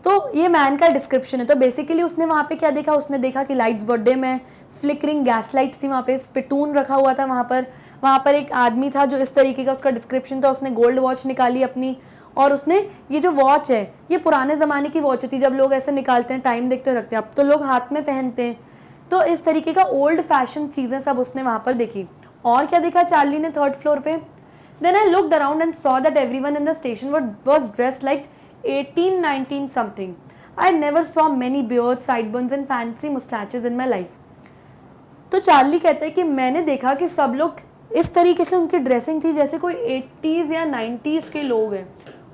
तो ये मैन का डिस्क्रिप्शन है। तो बेसिकली उसने वहाँ पे क्या देखा? उसने देखा कि लाइट्स बहुत डिम है, फ्लिकरिंग गैस लाइट्स थी वहाँ पे, स्पिटून रखा हुआ था वहाँ पर एक आदमी था जो इस तरीके का उसका डिस्क्रिप्शन था। उसने गोल्ड वॉच निकाली अपनी, और उसने ये जो वॉच है ये पुराने ज़माने की वॉच होती है, जब लोग ऐसे निकालते हैं टाइम देखते हुए रखते हैं, अब तो लोग हाथ में पहनते हैं। तो इस तरीके का ओल्ड फैशन चीज़ें सब उसने वहाँ पर देखी। और क्या देखा चार्ली ने थर्ड फ्लोर पे? Then I looked around and saw that everyone in the station was dressed like 18-19 something. I never saw many beards, sideburns and fancy mustaches in my life. तो चार्ली कहता है कि मैंने देखा कि सब लोग इस तरीके से उनकी ड्रेसिंग थी जैसे कोई 80s या 90s के लोग हैं।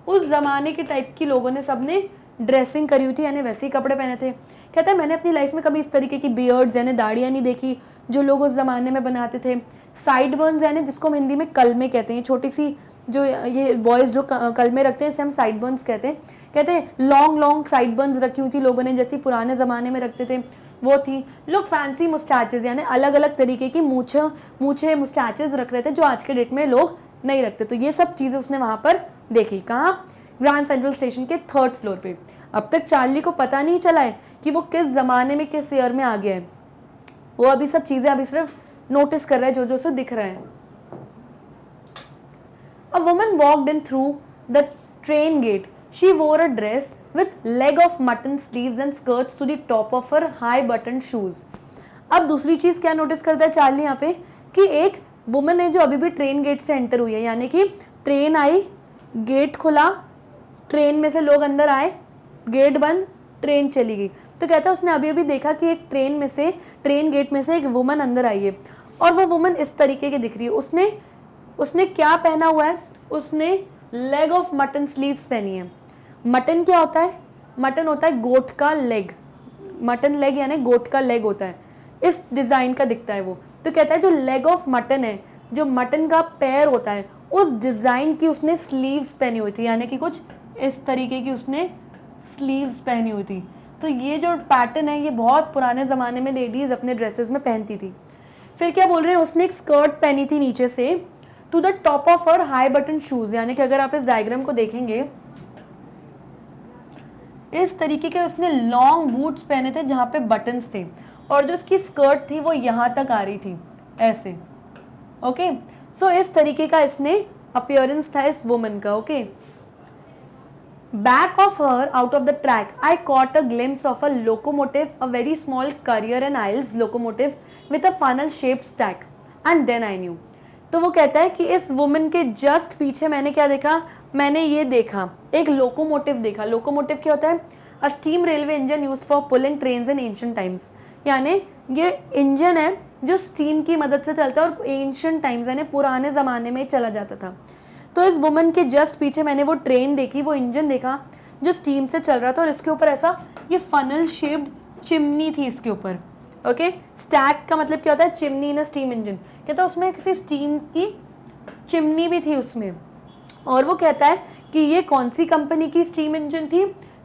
उस ज़माने के टाइप की लोगों ने सबने ड्रेसिंग करी हुई थी, यानी वैसे ही कपड़े पहने थे। कहता है मैंने अपनी लाइफ में कभी इस तरीके की बियर्ड्स यानी दाढ़ियाँ नहीं देखी जो लोग उस ज़माने में बनाते थे। साइड बर्न्स यानी जिसको हम हिंदी में कलमे कहते हैं, छोटी सी जो ये बॉयज़ जो कलमे रखते हैं इसे हम साइड बर्न्स कहते हैं। कहते हैं लॉन्ग साइड बर्न्स रखी हुई थी लोगों ने, जैसी पुराने ज़माने में रखते थे वो थी। लोग फैंसी मुस्टैचेस यानी अलग अलग तरीके की मूछे मुस्टैचेस रख रहे थे जो आज के डेट में लोग नहीं रखते। तो ये सब चीज़ें उसने वहाँ पर देखी। कहाँ? ग्रैंड सेंट्रल स्टेशन के थर्ड फ्लोर पे। अब तक चार्ली को पता नहीं चला है कि वो किस ज़माने में किस ईयर में आ गया है। वो अभी सब चीज़ें अभी सिर्फ नोटिस कर रहा है जो जो उसे दिख रहा है। A woman walked in through the train gate. She wore a dress with leg of mutton sleeves and skirts to the top of her high buttoned shoes. अब दूसरी चीज क्या नोटिस करता है चार्ली यहाँ पे कि एक वुमन है जो अभी भी ट्रेन गेट से एंटर हुई है, यानी कि ट्रेन आई, गेट खुला, ट्रेन में से लोग अंदर आए, गेट बंद, ट्रेन चली गई. तो कहता है उसने अभी अभी देखा कि एक ट्रेन गेट में से एक वुमन अंदर आई है और वो वुमन इस तरीके की दिख रही है. उसने क्या पहना हुआ है? उसने लेग ऑफ मटन स्लीव्स पहनी है. मटन क्या होता है? मटन होता है गोट का लेग. मटन लेग यानी गोट का लेग होता है, इस डिज़ाइन का दिखता है वो. तो कहता है जो लेग ऑफ मटन है, जो मटन का पैर होता है, उस डिज़ाइन की उसने स्लीव्स पहनी हुई थी, यानी कि कुछ इस तरीके की उसने स्लीव्स पहनी हुई थी. तो ये जो पैटर्न है ये बहुत पुराने ज़माने में लेडीज़ अपने ड्रेसेस में पहनती थी. फिर क्या बोल रहे हैं? उसने एक स्कर्ट पहनी थी नीचे से to the top of her high button shoes, यानी कि अगर आप इस डायग्राम को देखेंगे इस तरीके के उसने लॉन्ग बूट्स पहने थे जहाँ पे बटन्स थे और जो उसकी स्कर्ट थी वो यहाँ तक आ रही थी ऐसे. ओके, सो इस तरीके का इसने अपीयरेंस था इस वुमन का. Okay, back of her out of the track I caught a glimpse of a locomotive, a very small Currier and Ives locomotive with a funnel shaped stack and then I knew. तो वो कहता है कि इस woman के just पीछे मैंने क्या देखा? मैंने ये देखा, एक लोकोमोटिव देखा. लोकोमोटिव क्या होता है? A steam railway engine used for pulling trains in ancient times, यानी ये इंजन है जो स्टीम की मदद से चलता है और एंशिएंट टाइम्स यानी पुराने ज़माने में चला जाता था. तो इस वुमन के जस्ट पीछे मैंने वो ट्रेन देखी, वो इंजन देखा जो स्टीम से चल रहा था और इसके ऊपर ऐसा ये फनल शेप्ड चिमनी थी इसके ऊपर. ओके, स्टैक का मतलब क्या होता है? चिमनी इन अ स्टीम इंजन. कहता है उसमें किसी स्टीम की चिमनी भी थी उसमें. और वो कहता है कि ये कौन सी कंपनी की स्टीम इंजन थी?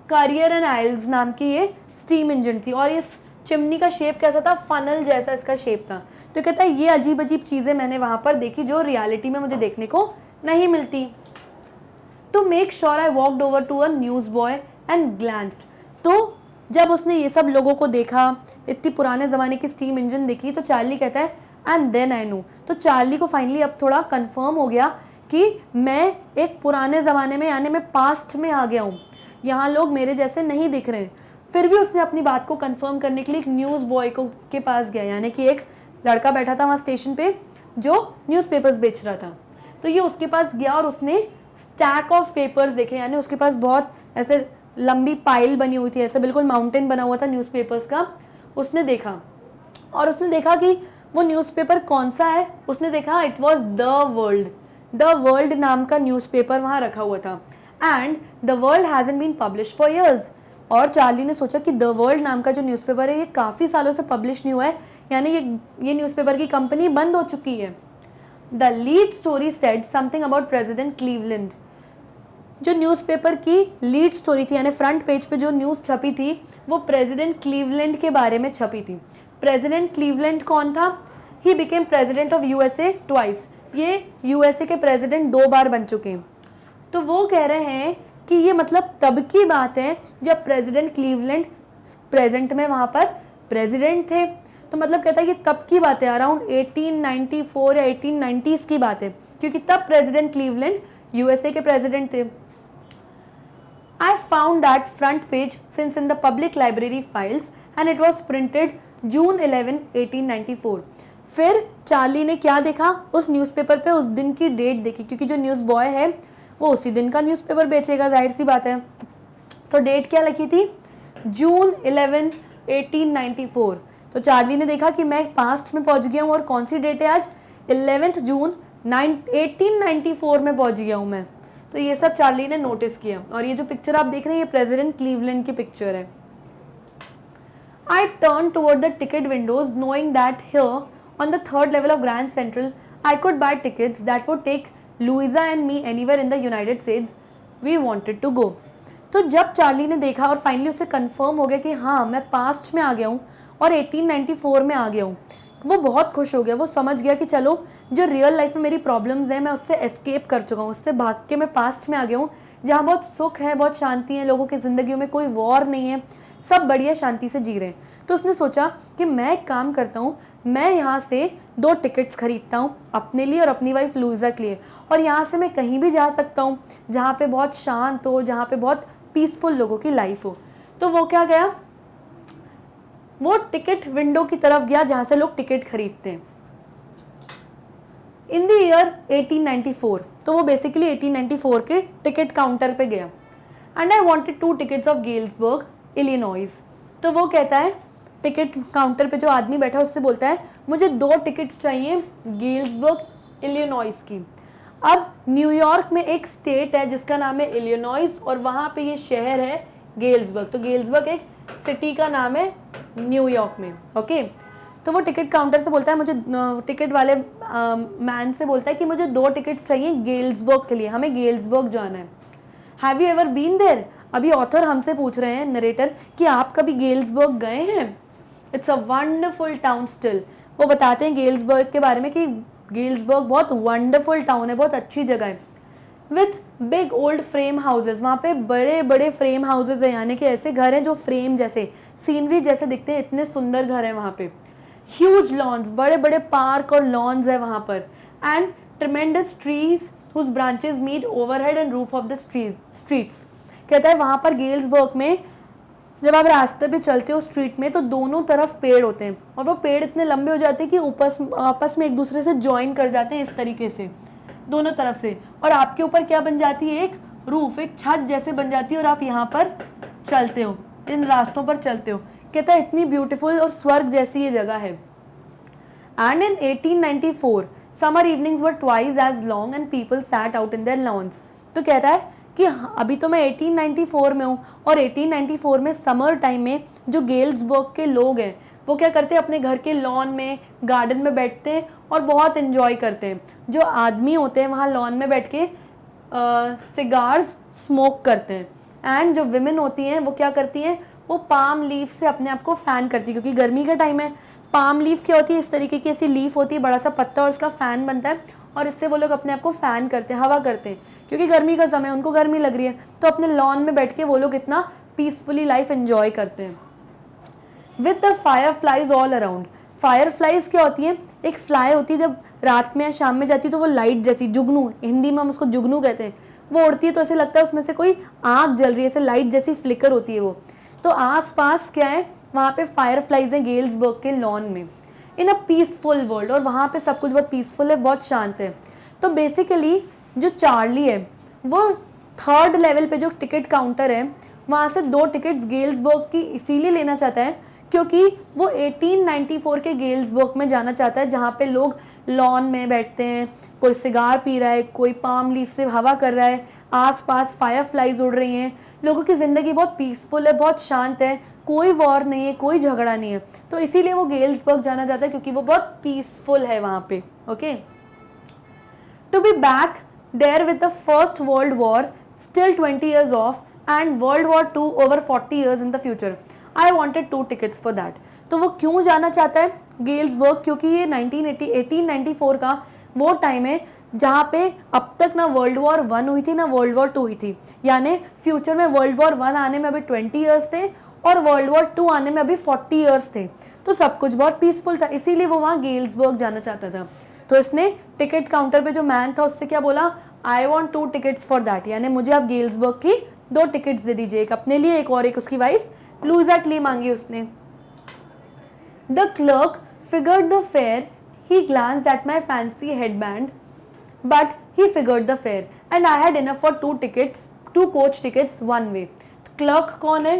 करियर एंड आइल्स नाम की ये स्टीम इंजन थी. और इस चिमनी का शेप कैसा था? फनल जैसा इसका शेप था. तो कहता है ये अजीब अजीब चीज़ें मैंने वहाँ पर देखी जो रियलिटी में मुझे देखने को नहीं मिलती. To make sure I walked over to a newsboy and glanced. तो जब उसने ये सब लोगों को देखा, इतनी पुराने ज़माने की स्टीम इंजन देखी, तो चार्ली कहता है एंड देन आई नो. तो चार्ली को फाइनली अब थोड़ा कंफर्म हो गया कि मैं एक पुराने ज़माने में यानी मैं पास्ट में आ गया हूँ, यहाँ लोग मेरे जैसे नहीं दिख रहे हैं. फिर भी उसने अपनी बात को कंफर्म करने के लिए एक न्यूज़ बॉय के पास गया, यानी कि एक लड़का बैठा था वहाँ स्टेशन पे जो न्यूज़पेपर्स बेच रहा था. तो ये उसके पास गया और उसने स्टैक ऑफ पेपर्स देखे, यानी उसके पास बहुत ऐसे लंबी पाइल बनी हुई थी, ऐसे बिल्कुल माउंटेन बना हुआ था न्यूज़पेपर्स का. उसने देखा और उसने देखा कि वो न्यूज़पेपर कौन सा है. उसने देखा इट वॉज द वर्ल्ड नाम का न्यूज़पेपर वहाँ रखा हुआ था. And the World hasn't been publish for years. और चार्ली ने सोचा कि द वर्ल्ड नाम का जो न्यूज़पेपर है ये काफ़ी सालों से पब्लिश नहीं हुआ है, यानी ये न्यूज़पेपर की कंपनी बंद हो चुकी है. The lead story said something about president Cleveland. जो न्यूज़पेपर की लीड स्टोरी थी यानी फ्रंट पेज पे जो न्यूज़ छपी थी वो प्रेसिडेंट क्लीवलैंड के बारे में छपी थी. प्रेसिडेंट क्लीवलैंड कौन था? He became president of USA twice. ये यूएसए के प्रेसिडेंट 2 बार बन चुके हैं. तो वो कह रहे हैं कि ये मतलब तब की बात है जब प्रेसिडेंट क्लीवलैंड प्रेजेंट में वहाँ पर प्रेसिडेंट थे. तो मतलब कहता है कि तब की बात है, अराउंड 1894 या 1890s की बात है, क्योंकि तब प्रेसिडेंट क्लीवलैंड यूएसए के प्रेसिडेंट थे. I found that front page since in the public library files and it was printed June 11, 1894. फिर चार्ली ने क्या देखा? उस न्यूज़पेपर पे उस दिन की डेट देखी, क्योंकि जो न्यूज़ बॉय है वो उसी दिन का न्यूज़पेपर बेचेगा, जाहिर सी बात है. तो डेट क्या लिखी थी? जून 11, 1894. तो चार्ली ने देखा कि मैं पास्ट में पहुंच गया हूँ और कौन सी डेट है आज? 11 जून 1894 में पहुंच गया हूँ मैं. तो ये सब चार्ली ने नोटिस किया. और ये जो पिक्चर आप देख रहे हैं ये प्रेसिडेंट क्लीवलैंड की पिक्चर है. I turned toward the ticket windows knowing that here on the 3rd level of Grand Central I could buy tickets that would take Louisa and me anywhere in the United States we wanted to go. तो जब Charlie ने देखा और finally उसे confirm हो गया कि हाँ मैं पास्ट में आ गया हूँ और 1894 में आ गया हूँ, वो बहुत खुश हो गया. वो समझ गया कि चलो जो रियल लाइफ में मेरी प्रॉब्लम्स हैं मैं उससे एस्केप कर चुका हूँ, उससे भाग के मैं पास्ट में आ गया हूँ जहाँ बहुत सुख है, बहुत शांति है, लोगों की ज़िंदगियों में कोई वॉर नहीं है, सब बढ़िया शांति से जी रहे हैं। तो उसने सोचा कि मैं एक काम करता हूँ, मैं यहाँ से 2 टिकट्स खरीदता हूँ अपने लिए और अपनी वाइफ लुइजा के लिए, और यहाँ से मैं कहीं भी जा सकता हूँ जहाँ पे बहुत शांत हो, जहाँ पे बहुत पीसफुल लोगों की लाइफ हो। तो वो क्या गया, वो टिकट विंडो की तरफ गया जहाँ से लोग टिकट खरीदते हैं। इन द ईयर 1894, तो वो बेसिकली 1894 के टिकट काउंटर पे गया। And I wanted 2 tickets of Galesburg Illinois. तो वो कहता है, टिकट काउंटर पे जो आदमी बैठा है उससे बोलता है, मुझे 2 टिकट्स चाहिए गेल्सबर्ग इलिनॉइस की। अब न्यूयॉर्क में एक स्टेट है जिसका नाम है इलिनॉइस, और वहाँ पे ये शहर है गेल्सबर्ग। तो गेल्सबर्ग एक सिटी का नाम है न्यूयॉर्क में। ओके, तो वो टिकट काउंटर से बोलता है, मुझे टिकट वाले मैन से बोलता है कि मुझे 2 टिकट्स चाहिए गेल्सबर्ग के लिए, हमें गेल्सबर्ग जाना है। Have you ever been there? अभी ऑथर हमसे पूछ रहे हैं, नरेटर, कि आप कभी गेल्सबर्ग गए हैं? It's a wonderful town still. वो बताते हैं गेल्सबर्ग के बारे में कि गेल्सबर्ग बहुत वंडरफुल टाउन है, बहुत अच्छी जगह है, with big old frame houses. वहाँ पे बड़े बड़े फ्रेम हाउसेज है, यानी कि ऐसे घर हैं जो फ्रेम जैसे, सीनरी जैसे दिखते हैं, इतने सुंदर घर हैं वहाँ पे। ह्यूज लॉन्स, बड़े बड़े पार्क और लॉन्स है वहाँ पर, and tremendous trees whose branches meet overhead and roof of the streets. कहता है वहाँ पर गेल्सबर्ग में जब आप रास्ते पे चलते हो स्ट्रीट में, तो दोनों तरफ पेड़ होते हैं, और वो पेड़ इतने लंबे हो जाते हैं कि आपस में एक दूसरे से ज्वाइन कर जाते हैं इस तरीके से दोनों तरफ से, और आपके ऊपर क्या बन जाती है, एक रूफ, एक छत जैसे बन जाती है, और आप यहाँ पर चलते हो, इन रास्तों पर चलते हो। कहता है इतनी ब्यूटीफुल और स्वर्ग जैसी ये जगह है। And in 1894 summer evenings were twice as long and people sat out in their lawns. तो कहता है कि अभी तो मैं 1894 में हूँ, और 1894 में समर टाइम में जो गेल्सबर्ग के लोग हैं वो क्या करते हैं, अपने घर के लॉन में, गार्डन में बैठते हैं और बहुत इन्जॉय करते हैं। जो आदमी होते हैं वहाँ लॉन में बैठ के सिगार्स स्मोक करते हैं, एंड जो विमेन होती हैं वो क्या करती हैं, वो पाम लीफ से अपने आप को फैन करती है, क्योंकि गर्मी का टाइम है। पाम लीफ क्या होती है, इस तरीके की ऐसी लीफ होती है, बड़ा सा पत्ता, और इसका फैन बनता है, और इससे वो लोग अपने आप को फैन करते हैं, हवा करते हैं, क्योंकि गर्मी का समय, उनको गर्मी लग रही है, तो अपने लॉन में बैठ के वो लोग इतना पीसफुली लाइफ एंजॉय करते हैं। With the fire flies all around. Fire flies क्या होती है, एक फ्लाई होती है, जब रात में या शाम में जाती है तो वो लाइट जैसी, जुगनू, हिंदी में हम उसको जुगनू कहते हैं, वो उड़ती है, तो ऐसे लगता है उसमें से कोई आग जल रही है, ऐसे लाइट जैसी फ्लिकर होती है वो। तो आस पास क्या है, वहाँ पे फायर फ्लाइज हैं गेल्सबर्ग के लॉन में, इन अ पीसफुल वर्ल्ड, और वहाँ पे सब कुछ बहुत पीसफुल है, बहुत शांत है। तो बेसिकली जो चार्ली है वो 3rd लेवल पे जो टिकट काउंटर है वहाँ से 2 टिकट्स गेल्सबर्ग की इसीलिए लेना चाहता है क्योंकि वो 1894 के गेल्सबर्ग में जाना चाहता है, जहाँ पे लोग लॉन में बैठते हैं, कोई सिगार पी रहा है, कोई पाम लीफ से हवा कर रहा है, आसपास फायर फ्लाइज उड़ रही हैं, लोगों की ज़िंदगी बहुत पीसफुल है, बहुत शांत है, कोई वॉर नहीं है, कोई झगड़ा नहीं है। तो इसीलिए वो गेल्सबर्ग जाना चाहता है क्योंकि वो बहुत पीसफुल है वहाँ पे। Okay, to be back there with the first world war still 20 years off and world war 2 over 40 years in the future, I wanted 2 tickets for that. तो वो क्यों जाना चाहता है गेल्सबर्ग, क्योंकि ये 1894 का वो टाइम है जहाँ पे अब तक ना वर्ल्ड वॉर 1 हुई थी ना वर्ल्ड वॉर 2 हुई थी, यानी फ्यूचर में वर्ल्ड वॉर 1 आने में अभी 20 years थे और वर्ल्ड वॉर 2 आने में अभी 40 years थे। तो सब कुछ बहुत पीसफुल था, इसीलिए वो वहाँ गेल्सबर्ग जाना चाहता था। तो इसने टिकट काउंटर पे जो मैन था उससे क्या बोला, I want 2 tickets for that, यानी मुझे आप गेल्सबर्ग की 2 टिकट्स दे दीजिए, एक अपने लिए, एक और एक उसकी वाइफ लुइजा के लिए मांगी उसने। The clerk figured the fair, he glanced at my fancy headband, but he figured the fair and I had enough for 2 tickets, 2 coach tickets one way। Clerk कौन है,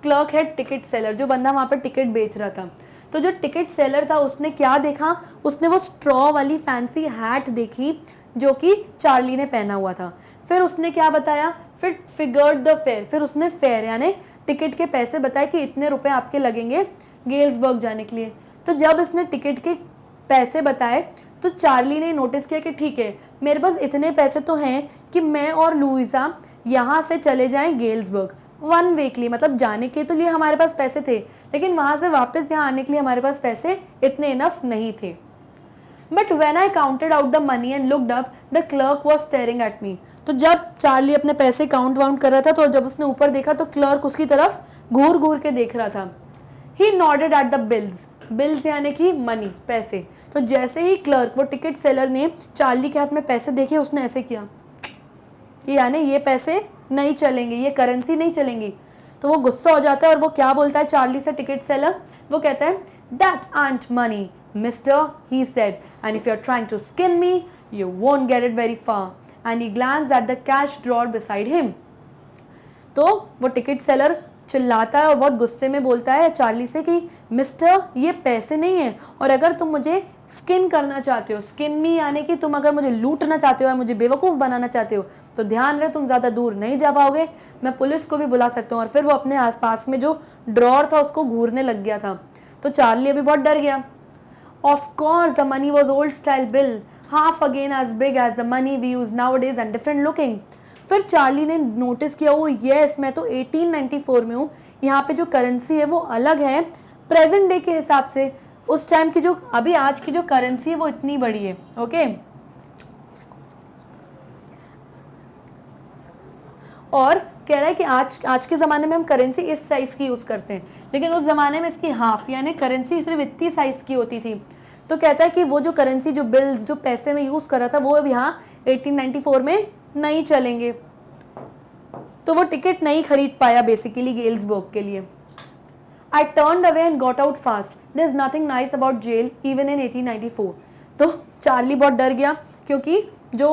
क्लर्क है टिकट सेलर, जो बंदा वहाँ पर टिकट बेच रहा था। तो जो टिकट सेलर था उसने क्या देखा, उसने वो स्ट्रॉ वाली फैंसी हैट देखी जो कि चार्ली ने पहना हुआ था। फिर उसने क्या बताया, फिर फिगर्ड द फेयर, फिर उसने फेयर यानी टिकट के पैसे बताए कि इतने रुपए आपके लगेंगे गेल्सबर्ग जाने के लिए। तो जब इसने टिकट के पैसे बताए तो चार्ली ने नोटिस किया कि ठीक है, मेरे पास इतने पैसे तो हैं कि मैं और लुइजा यहाँ से चले जाएं गेल्सबर्ग 1 वे के लिए, मतलब जाने के तो लिए हमारे पास पैसे थे, लेकिन वहाँ से वापस यहाँ आने के लिए हमारे पास पैसे इतने इनफ नहीं थे। But when I counted out the money and looked up the clerk was staring at me. तो जब चार्ली अपने पैसे काउंट वाउंट कर रहा था तो जब उसने ऊपर देखा तो क्लर्क उसकी तरफ घूर घूर के देख रहा था। He nodded at the bills, bills यानी कि मनी, पैसे। तो जैसे ही क्लर्क, वो टिकट सेलर ने चार्ली के हाथ में पैसे देखे, उसने ऐसे किया कि यानी ये पैसे नहीं चलेंगे, ये करेंसी नहीं चलेंगी। तो वो गुस्सा हो जाता है और वो क्या बोलता है चार्ली से, टिकट सेलर, वो कहता है that ain't money mister, he said, and if you are trying to skin me you won't get it very far, and he glanced at the cash drawer beside him. तो वो ticket seller चिल्लाता है और बहुत गुस्से में बोलता है चार्ली से कि मिस्टर ये पैसे नहीं है, और अगर तुम मुझे स्किन करना चाहते हो, स्किन मी यानी कि तुम अगर मुझे लूटना चाहते हो या मुझे बेवकूफ़ बनाना चाहते हो तो ध्यान रहे तुम ज़्यादा दूर नहीं जा पाओगे, मैं पुलिस को भी बुला सकता हूँ। और फिर वो अपने आसपास में जो ड्रॉअर था उसको घूरने लग गया था। तो चार्ली अभी बहुत डर गया। Of course the money was old style bill, half again as big as the money we use nowadays and different looking. फिर चार्ली ने नोटिस किया, वो यस मैं तो 1894 में हूँ, यहाँ पे जो करेंसी है वो अलग है प्रेजेंट डे के हिसाब से। उस टाइम की जो अभी आज की जो करेंसी है वो इतनी बड़ी है। ओके, और कह रहा है कि आज के ज़माने में हम करेंसी इस साइज़ की यूज़ करते हैं, लेकिन उस ज़माने में इसकी हाफ यानी करेंसी सिर्फ इतनी साइज़ की होती थी। तो कहता है कि वो जो करेंसी, जो बिल्स, जो पैसे में यूज़ कर रहा था वो अब यहाँ 1894 में नहीं चलेंगे। तो वो टिकट नहीं खरीद पाया बेसिकली गेल्सबर्ग के लिए। I turned away and got out fast. There's nothing nice about jail even in 1894. तो चार्ली बहुत डर गया क्योंकि जो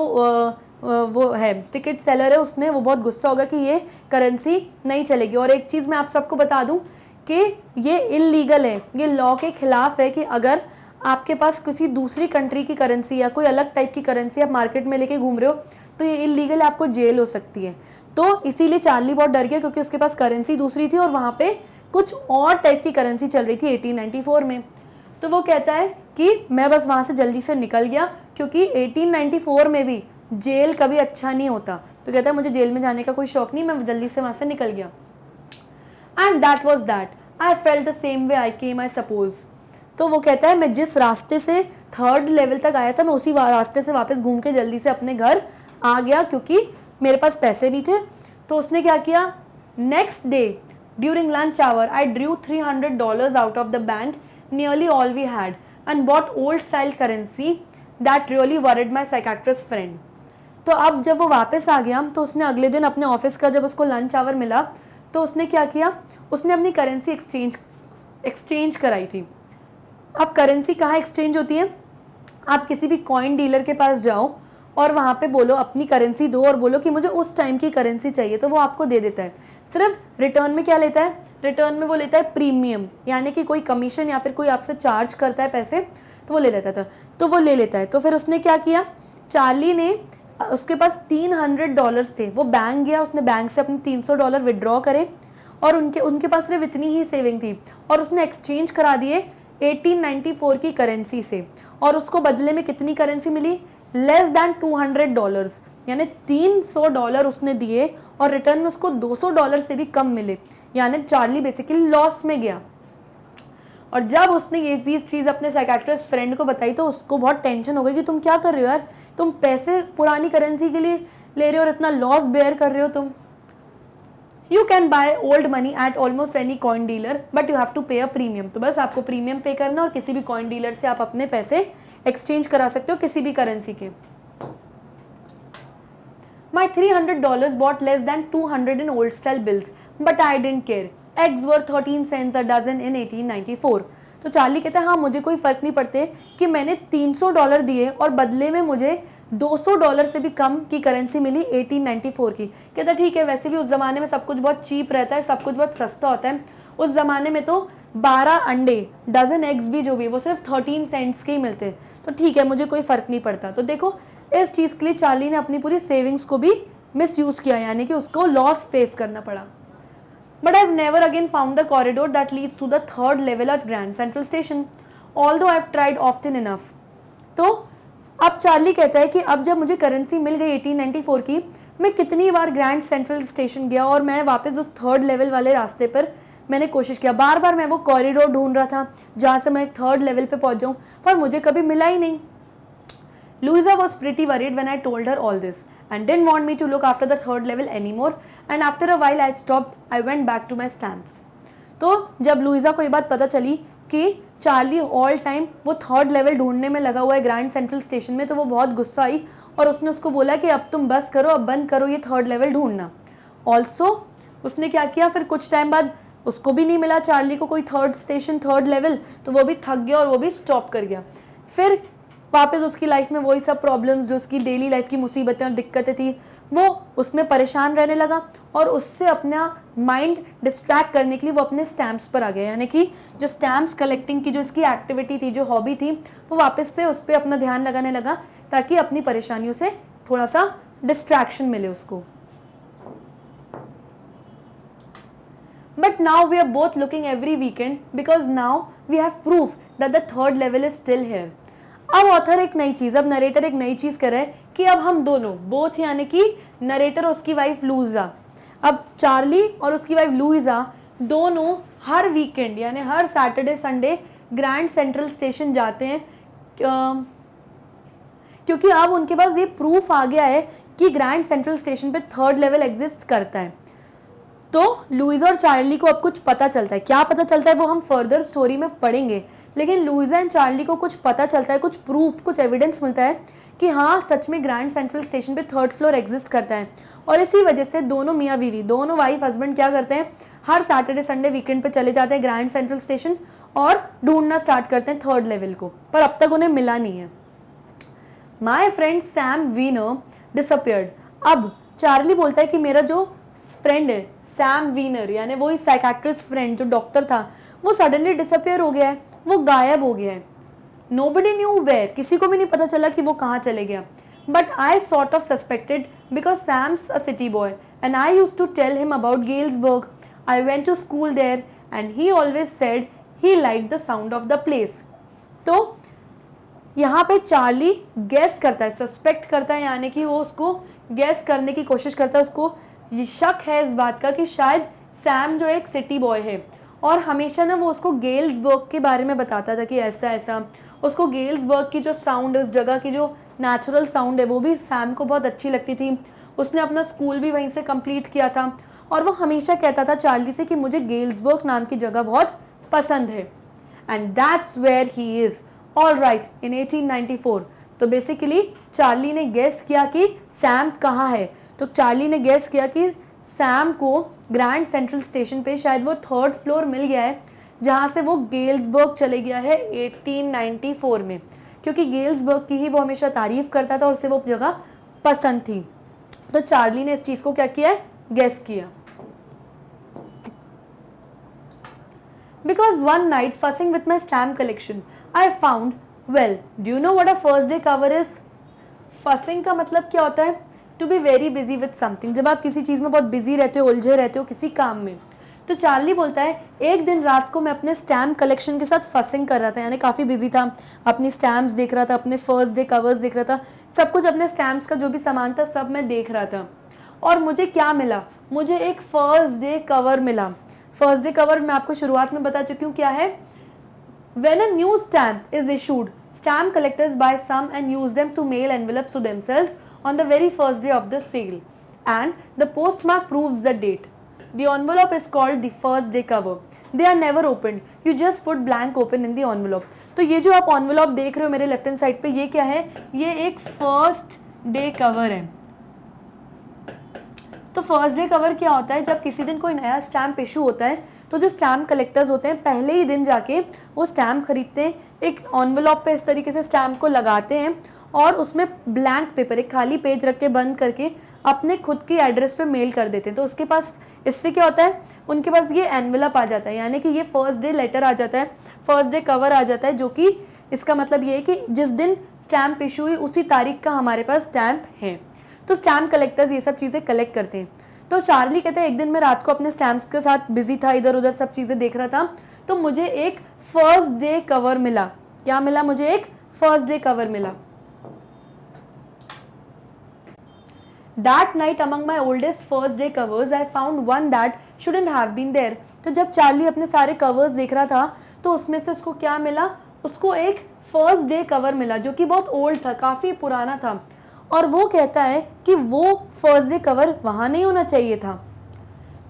वो है टिकट सेलर है उसने, वो बहुत गुस्सा होगा कि ये करेंसी नहीं चलेगी। और एक चीज़ मैं आप सबको बता दूं कि ये इलीगल है, ये लॉ के खिलाफ है कि अगर आपके पास किसी दूसरी कंट्री की करेंसी या कोई अलग टाइप की करेंसी आप मार्केट में लेके घूम रहे हो तो ये इलीगल है, आपको जेल हो सकती है। तो इसीलिए चार्ली बहुत डर गया क्योंकि उसके पास करेंसी दूसरी थी और वहाँ पे कुछ और टाइप की करेंसी चल रही थी 1894 में। तो वो कहता है कि मैं बस वहाँ से जल्दी से निकल गया क्योंकि 1894 में भी जेल कभी अच्छा नहीं होता। तो कहता है मुझे जेल में जाने का कोई शौक नहीं, मैं जल्दी से वहाँ से निकल गया। And that was that, I felt the same way I came I suppose. तो वो कहता है मैं जिस रास्ते से 3rd लेवल तक आया था मैं उसी रास्ते से वापस घूम के जल्दी से अपने घर आ गया क्योंकि मेरे पास पैसे नहीं थे। तो उसने क्या किया, next day during lunch hour I drew $300 out of the bank, nearly all we had, and bought old style currency that really worried my psychiatrist friend. तो अब जब वो वापस आ गया तो उसने अगले दिन अपने ऑफिस का जब उसको लंच आवर मिला तो उसने क्या किया, उसने अपनी करेंसी एक्सचेंज कराई थी। अब करेंसी कहाँ एक्सचेंज होती है, आप किसी भी कॉइन डीलर के पास जाओ और वहाँ पे बोलो अपनी करेंसी दो और बोलो कि मुझे उस टाइम की करेंसी चाहिए, तो वो आपको दे देता है। सिर्फ रिटर्न में क्या लेता है, रिटर्न में वो लेता है प्रीमियम, यानी कि कोई कमीशन या फिर कोई आपसे चार्ज करता है पैसे तो वो ले लेता था, तो वो ले लेता है। तो फिर उसने क्या किया, चार्ली ने, उसके पास $300 थे, वो बैंक गया, उसने बैंक से अपने $300 विड्रॉ करे और उनके पास सिर्फ इतनी ही सेविंग थी और उसने एक्सचेंज करा दिए 1894 की करेंसी से। और उसको बदले में कितनी करेंसी मिली, लेस दैन $200, यानी $300 उसने दिए और रिटर्न में उसको $200 से भी कम मिले, यानी चार्ली बेसिकली लॉस में गया। और जब उसने ये भी चीज़ अपने साइकेट्रिस्ट फ्रेंड को बताई तो उसको बहुत टेंशन हो गई कि तुम क्या कर रहे हो यार, तुम पैसे पुरानी करेंसी के लिए ले रहे हो और इतना लॉस बेयर कर रहे हो तुम। You can buy old money at almost any coin dealer but you have to pay a premium. तो बस आपको प्रीमियम पे करना और किसी भी कॉइन डीलर से आप अपने पैसे एक्सचेंज करा सकते हो किसी भी करेंसी के। My $300 bought less than 200 in old style bills, but I didn't care. Eggs were 13 cents a dozen in 1894. तो चार्ली कहता है हाँ मुझे कोई फ़र्क नहीं पड़ते कि मैंने $300 दिए और बदले में मुझे $200 से भी कम की करेंसी मिली 1894 की। कहता ठीक है, वैसे भी उस ज़माने में सब कुछ बहुत चीप रहता है, सब कुछ बहुत सस्ता होता है। उस ज़माने में तो 12 अंडे, डजन एग्स भी जो भी वो सिर्फ 13 सेंट्स के ही मिलते, तो ठीक है मुझे कोई फ़र्क नहीं पड़ता। तो देखो इस चीज़ के लिए चार्ली ने अपनी पूरी सेविंग्स को भी मिसयूज़ किया, यानी कि उसको लॉस फेस करना पड़ा। But I have never again found the corridor that leads to the 3rd level at grand central station, although I have tried often enough. तो अब चार्ली कहता है कि अब जब मुझे करेंसी मिल गई 1894 की, मैं कितनी बार ग्रैंड सेंट्रल स्टेशन गया और मैं वापस उस 3rd लेवल वाले रास्ते पर मैंने कोशिश किया, बार मैं वो कॉरिडोर ढूंढ रहा था जहाँ से मैं 3rd लेवल पे पहुँच जाऊँ, पर मुझे कभी मिला ही नहीं। Louisa was pretty worried when I told her all this and didn't want me to look after the third level anymore, and after a while I stopped. I went back to my stamps. तो जब Luisa को ये बात पता चली कि Charlie all time वो third level ढूंढने में लगा हुआ है ग्रैंड सेंट्रल स्टेशन में, तो वो बहुत गुस्सा आई और उसने उसको बोला कि अब तुम बस करो, अब बंद करो ये थर्ड लेवल ढूंढना. ऑल्सो उसने क्या किया, फिर कुछ टाइम बाद उसको भी नहीं मिला चार्ली को कोई थर्ड स्टेशन थर्ड लेवल, तो वो भी थक गया और वो भी स्टॉप कर गया. फिर वापस उसकी लाइफ में वही सब प्रॉब्लम्स जो उसकी डेली लाइफ की मुसीबतें और दिक्कतें थी वो उसमें परेशान रहने लगा, और उससे अपना माइंड डिस्ट्रैक्ट करने के लिए वो अपने स्टैम्प्स पर आ गया. यानी कि जो स्टैम्प्स कलेक्टिंग की जो इसकी एक्टिविटी थी, जो हॉबी थी, वो वापस से उस पर अपना ध्यान लगाने लगा ताकि अपनी परेशानियों से थोड़ा सा डिस्ट्रैक्शन मिले उसको. But now we are both looking every weekend because now we have proof that the third level is still here. अब ऑथर एक नई चीज़, अब नरेटर एक नई चीज़ कर रहा है कि अब हम दोनों बोथ यानी कि नरेटर और उसकी वाइफ लुइजा, अब चार्ली और उसकी वाइफ लुइजा दोनों हर वीकेंड यानी हर Saturday Sunday Grand central Station जाते हैं, क्योंकि अब उनके पास ये प्रूफ आ गया है कि ग्रैंड सेंट्रल स्टेशन पे थर्ड लेवल एग्जिस्ट करता है. तो लुइजा और चार्ली को अब कुछ पता चलता है. क्या पता चलता है वो हम फर्दर स्टोरी में पढ़ेंगे, लेकिन लुइजा एंड चार्ली को कुछ पता चलता है, कुछ प्रूफ, कुछ एविडेंस मिलता है कि हाँ सच में ग्रैंड सेंट्रल स्टेशन पे थर्ड फ्लोर एग्जिस्ट करता है. और इसी वजह से दोनों मियाँ बीवी, दोनों वाइफ हस्बैंड क्या करते हैं, हर सैटरडे संडे वीकेंड पे चले जाते हैं ग्रैंड सेंट्रल स्टेशन और ढूंढना स्टार्ट करते हैं थर्ड लेवल को, पर अब तक उन्हें मिला नहीं है. My friend Sam Weiner disappeared. अब चार्ली बोलता है कि मेरा जो फ्रेंड है सैम वीनर, यानी वही साइकेट्रिस्ट फ्रेंड जो डॉक्टर था, वो सडनली डिसअपियर हो गया है, वो गायब हो गया है. नोबडी न्यू वेयर, किसी को भी नहीं पता चला कि वो कहाँ चले गया. But I sort of suspected because Sam's a city boy and I used to tell him about Galesburg. I went to school there and he always said he liked the sound of the place. तो यहाँ पे Charlie guess करता है, suspect करता है, यानी कि वो उसको गेस करने की कोशिश करता है, उसको ये शक है इस बात का कि शायद सैम जो एक सिटी बॉय है, और हमेशा ना वो उसको गेल्सबर्ग के बारे में बताता था कि ऐसा ऐसा. उसको गेल्सबर्ग की जो साउंड है, उस जगह की जो नेचुरल साउंड है, वो भी सैम को बहुत अच्छी लगती थी. उसने अपना स्कूल भी वहीं से कंप्लीट किया था, और वो हमेशा कहता था चार्ली से कि मुझे गेल्सबर्ग नाम की जगह बहुत पसंद है. And that's where he is all right in 1894. तो बेसिकली चार्ली ने गेस किया कि सैम कहाँ है. तो चार्ली ने गेस किया कि सैम को ग्रैंड सेंट्रल स्टेशन पे शायद वो थर्ड फ्लोर मिल गया है, जहाँ से वो गेल्सबर्ग चले गया है 1894 में, क्योंकि गेल्सबर्ग की ही वो हमेशा तारीफ करता था और उसे वो जगह पसंद थी. तो चार्ली ने इस चीज़ को क्या किया है, गेस किया. Because one night fussing with my stamp collection, I found, well, do you know what a first day cover is? Fussing का मतलब क्या होता है? To be very busy with something. जब आप किसी चीज़ में बहुत बिजी रहते हो, उलझे रहते हो किसी काम में. तो चार्ली बोलता है एक दिन रात को मैं अपने स्टैम्प कलेक्शन के साथ फसिंग कर रहा था, यानी काफ़ी बिजी था, अपनी स्टैम्प्स देख रहा था, अपने फर्स्ट डे कवर्स देख रहा था, सब कुछ अपने स्टैम्प्स का जो भी सामान था सब मैं देख रहा था. और मुझे क्या मिला, मुझे एक फर्स्ट डे कवर मिला. फर्स्ट डे कवर मैं आपको शुरुआत में बता चुकी हूँ क्या है. When a new stamp is issued, stamp collectors buy some and use them to mail envelopes to themselves on the very first day of the sale, and the postmark proves the date. The envelope is called the first day cover. They are never opened. You just put blank open in the envelope. तो ये जो आप envelope देख रहे हो मेरे left hand side पे, ये क्या है, ये एक फर्स्ट डे कवर है. तो फर्स्ट डे कवर क्या होता है, जब किसी दिन कोई नया स्टैम्प इशू होता है तो जो स्टैम्प कलेक्टर्स होते हैं पहले ही दिन जाके वो स्टैम्प खरीदते हैं, एक एनवलप पे इस तरीके से स्टैम्प को लगाते हैं और उसमें ब्लैंक पेपर, एक खाली पेज रख के बंद करके अपने खुद की एड्रेस पे मेल कर देते हैं. तो उसके पास इससे क्या होता है, उनके पास ये एनवलप आ जाता है, यानी कि ये फर्स्ट डे लेटर आ जाता है, फर्स्ट डे कवर आ जाता है, जो कि इसका मतलब ये है कि जिस दिन स्टैम्प इशू हुई उसी तारीख का हमारे पास स्टैम्प है. तो स्टैम्प कलेक्टर्स ये सब चीज़ें कलेक्ट करते हैं. तो चार्ली कहता है एक दिन मैं रात को अपने स्टैम्प्स के साथ बिजी था, इधर उधर सब चीज़ें देख रहा था, तो मुझे एक फर्स्ट डे कवर मिला. क्या मिला, मुझे एक फर्स्ट डे कवर मिला. That night among my oldest first day covers I found one that shouldn't have been there. तो जब चार्ली अपने सारे कवर्स देख रहा था तो उसमें से उसको क्या मिला, उसको एक फर्स्ट डे कवर मिला जो कि बहुत ओल्ड था, काफ़ी पुराना था, और वो कहता है कि वो फर्स्ट डे कवर वहाँ नहीं होना चाहिए था,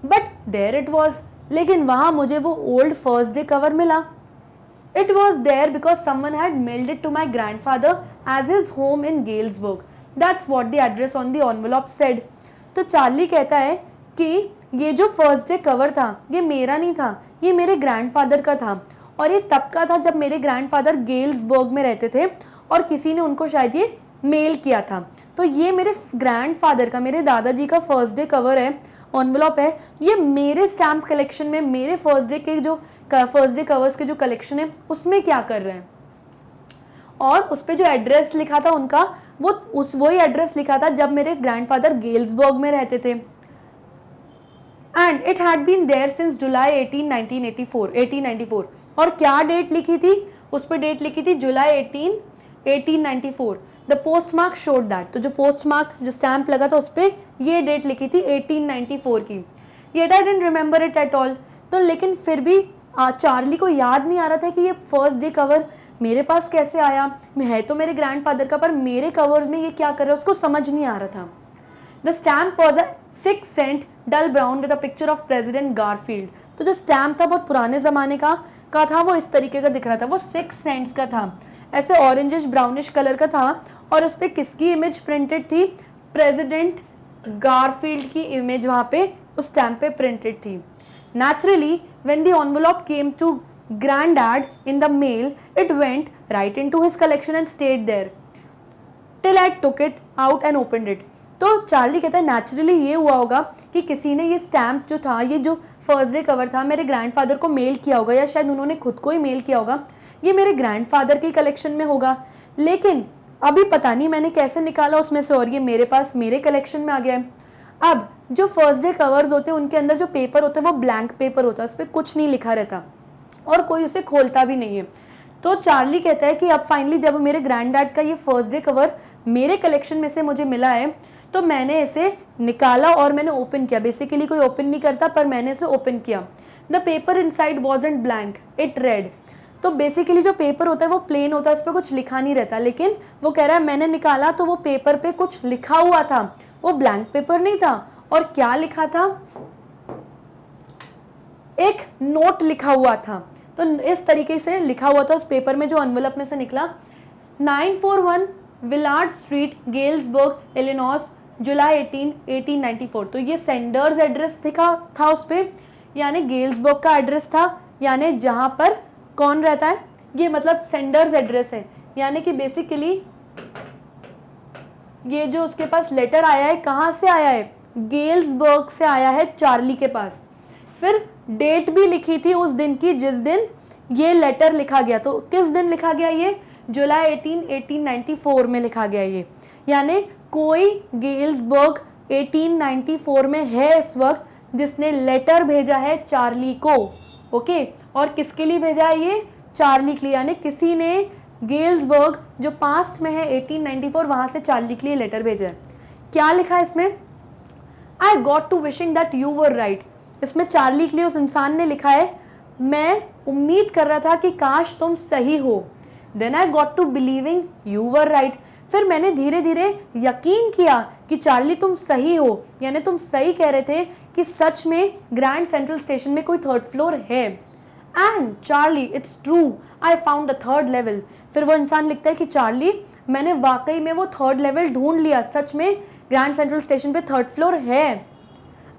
बट देयर इट वॉज, लेकिन वहाँ मुझे वो ओल्ड फर्स्ट डे कवर मिला. It was there because someone had mailed it to my grandfather as his home in Galesburg. That's what the address on the envelope said. तो Charlie कहता है कि ये जो फर्स्ट डे कवर था ये मेरा नहीं था, ये मेरे ग्रैंडफादर का था, और ये तब का था जब मेरे ग्रैंडफादर गेल्सबर्ग में रहते थे और किसी ने उनको शायद ये मेल किया था. तो ये मेरे ग्रैंडफादर का, मेरे दादाजी का फर्स्ट डे कवर है, एनवलप है. ये मेरे स्टैम्प कलेक्शन में, मेरे फर्स्ट डे के जो फर्स्ट डे कवर्स के जो कलेक्शन है उसमें क्या कर रहे हैं. और उस पर जो एड्रेस लिखा था उनका, वही एड्रेस लिखा था जब मेरे ग्रैंडफादर गेल्सबर्ग में रहते थे. And it had been there since July 1894. और क्या डेट लिखी थी उस पर? डेट लिखी थी जुलाई 1894. The post mark showed that. तो जो पोस्ट मार्क, जो स्टैम्प लगा था उस पर ये डेट लिखी थी 1894 की. Yet I didn't remember it at all. तो लेकिन फिर भी चार्ली को याद नहीं आ रहा था कि ये फर्स्ट डे कवर मेरे पास कैसे आया. है तो मेरे ग्रैंडफादर का, पर मेरे कवर्स में ये क्या कर रहा है उसको समझ नहीं आ रहा था. The stamp was a 6 cent dull brown with a picture of president Garfield. तो जो स्टैम्प था बहुत पुराने ज़माने का था, वो इस तरीके का दिख रहा था. वो 6 cents का था, ऐसे ऑरेंजिश ब्राउनिश कलर का था, और उस पर किसकी इमेज प्रिंटेड थी? प्रेसिडेंट गारफील्ड की इमेज वहाँ पे उस स्टैम्प पे प्रिंटेड थी. Naturally, when the envelope came to Granddad in the mail, it went right into his collection and stayed there till I took it out and opened it. तो Charlie कहता है naturally ये हुआ होगा कि किसी ने ये स्टैम्प जो था, ये जो फर्स्ट डे कवर था, मेरे ग्रैंडफादर को मेल किया होगा, या शायद उन्होंने खुद को ही मेल किया होगा. ये मेरे ग्रैंडफादर के कलेक्शन में होगा, लेकिन अभी पता नहीं मैंने कैसे निकाला उसमें से, और ये मेरे पास मेरे कलेक्शन में आ गया है. अब जो फर्स्ट डे कवर्स होते हैं उनके अंदर जो पेपर होता है वो ब्लैंक पेपर होता है, उस पर कुछ नहीं लिखा रहता और कोई उसे खोलता भी नहीं है. तो चार्ली कहता है कि अब फाइनली जब मेरे ग्रैंडडैड का ये फर्स्ट डे कवर मेरे कलेक्शन में से मुझे मिला है, तो मैंने इसे निकाला और मैंने ओपन किया. बेसिकली कोई ओपन नहीं करता, पर मैंने इसे ओपन किया. The paper inside wasn't blank, it red. तो बेसिकली जो पेपर होता है वो प्लेन होता है, उस पर कुछ लिखा नहीं रहता, लेकिन वो कह रहा है मैंने निकाला तो वो पेपर पे कुछ लिखा हुआ था, वो ब्लैंक पेपर नहीं था. और क्या लिखा था? एक नोट लिखा हुआ था. तो इस तरीके से लिखा हुआ था उस पेपर में जो एनवलप में से निकला. 941 विलार्ड स्ट्रीट, गेल्सबर्ग, इलिनॉइस, जुलाई 18, 1894. तो ये सेंडर्स एड्रेस था उस पर, यानी गेल्सबर्ग का एड्रेस था, यानी जहाँ पर कौन रहता है, ये मतलब सेंडर्स एड्रेस है. यानी कि बेसिकली ये जो उसके पास लेटर आया है कहाँ से आया है? गेल्सबर्ग से आया है चार्ली के पास. फिर डेट भी लिखी थी उस दिन की जिस दिन ये लेटर लिखा गया. तो किस दिन लिखा गया? ये जुलाई 18, 1894 में लिखा गया ये. यानी कोई गेल्सबर्ग 1894 में है इस वक्त जिसने लेटर भेजा है चार्ली को. ओके, और किसके लिए भेजा है? ये चार्ली के लिए. यानी किसी ने गेल्सबर्ग जो पास्ट में है 1894, वहाँ से चार्ली के लिए लेटर भेजा है. क्या लिखा है इसमें? I got to wishing that you were right. इसमें चार्ली के लिए उस इंसान ने लिखा है मैं उम्मीद कर रहा था कि काश तुम सही हो. Then I got to believing you were right. फिर मैंने धीरे धीरे यकीन किया कि चार्ली तुम सही हो, यानी तुम सही कह रहे थे कि सच में ग्रैंड सेंट्रल स्टेशन में कोई थर्ड फ्लोर है. And Charlie it's true, I found the third level. फिर वो इंसान लिखता है कि चार्ली मैंने वाकई में वो थर्ड लेवल ढूंढ लिया, सच में ग्रैंड सेंट्रल स्टेशन पे थर्ड फ्लोर है.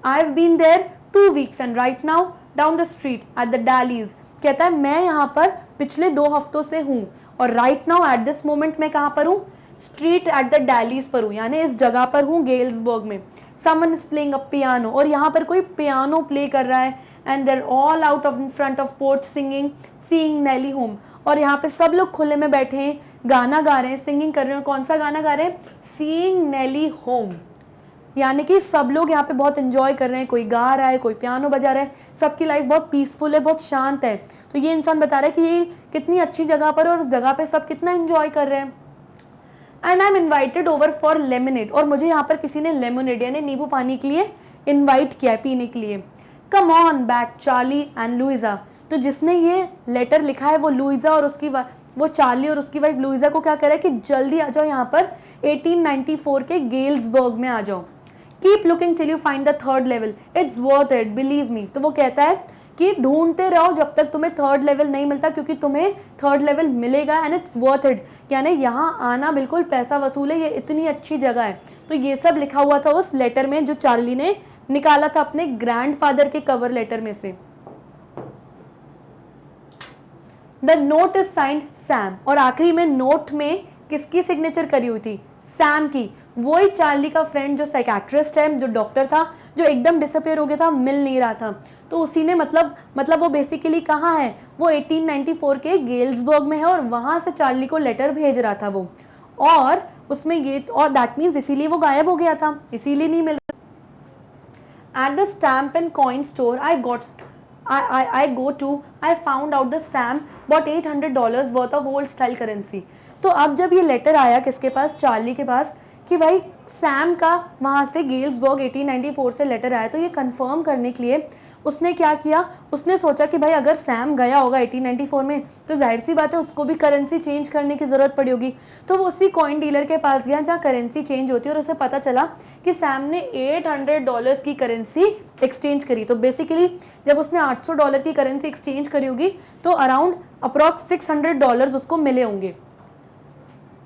I have been there 2 weeks and right now down the street at the Daly's. कहता है मैं यहाँ पर पिछले 2 हफ्तों से हूँ, और right now at this moment मैं कहाँ पर हूँ? स्ट्रीट एट द डालीज पर हूँ, यानी इस जगह पर हूँ गेल्सबर्ग में. Someone is playing a piano, और यहाँ पर कोई पियानो प्ले कर रहा है. And there all out of in front of porch singing seeing Nellie home. और यहाँ पे सब लोग खुले में बैठे हैं, गाना गा रहे हैं, सिंगिंग कर रहे हैं. कौन सा गाना गा रहे हैं? Seeing Nellie home. यानी कि सब लोग यहाँ पे बहुत एंजॉय कर रहे हैं, कोई गा रहा है, कोई पियानो बजा रहा है, सबकी लाइफ बहुत पीसफुल है, बहुत शांत है. तो ये इंसान बता रहा है कि ये कितनी अच्छी जगह पर और उस जगह पे सब कितना एंजॉय कर रहे हैं. And I am invited over for lemonade. और मुझे यहाँ पर किसी ने लेमनेड यानी नींबू पानी के लिए इन्वाइट किया है, पीने के लिए. Come on back Charlie and Luisa. तो जिसने ये लेटर लिखा है वो लुइजा और उसकी वो चार्ली और उसकी वाइफ लुइजा को क्या कह रहा है कि जल्दी आ जाओ यहाँ पर 1894 के गेल्सबर्ग में आ जाओ। Keep looking till you find the third level, it's worth it, believe me. तो वो कहता है कि ढूंढते रहो जब तक तुम्हें थर्ड लेवल नहीं मिलता, क्योंकि तुम्हें थर्ड लेवल मिलेगा एंड इट्स वर्थ इट, यानी यहाँ आना बिल्कुल पैसा वसूल है, ये इतनी अच्छी जगह है। तो ये सब लिखा हुआ था उस लेटर में जो चार्ली ने निकाला था अपने ग्रैंडफादर के कवर लेटर में से। The note is signed Sam, और आखिरी में नोट में किसकी सिग्नेचर करी हुई थी? सैम की। वही चार्ली का फ्रेंड जो साइकियाट्रिस्ट है, जो डॉक्टर था, जो एकदम डिसअपियर हो गया था, मिल नहीं रहा था, तो उसी ने मतलब वो बेसिकली कहाँ है? वो 1894 के गेल्सबर्ग में है और वहां से चार्ली को लेटर भेज रहा था वो, और उसमें ये, और दैट मीन्स इसीलिए वो गायब हो गया था, इसीलिए नहीं मिल रहा। At the stamp and coin store I go to, I found out the Sam bought $800 worth of old style currency। तो अब जब ये लेटर आया किसके पास? चार्ली के पास, कि भाई सैम का वहाँ से गेल्सबर्ग 1894 से लेटर आया, तो ये कंफर्म करने के लिए उसने क्या किया? उसने सोचा कि भाई अगर सैम गया होगा 1894 में तो जाहिर सी बात है उसको भी करेंसी चेंज करने की ज़रूरत पड़ी होगी। तो वो उसी कॉइन डीलर के पास गया जहाँ करेंसी चेंज होती है, और उसे पता चला कि सैम ने $800 की करेंसी एक्सचेंज करी। तो बेसिकली जब उसने $800 की करेंसी एक्सचेंज करी होगी तो अराउंड अप्रॉक्स $600 उसको मिले होंगे।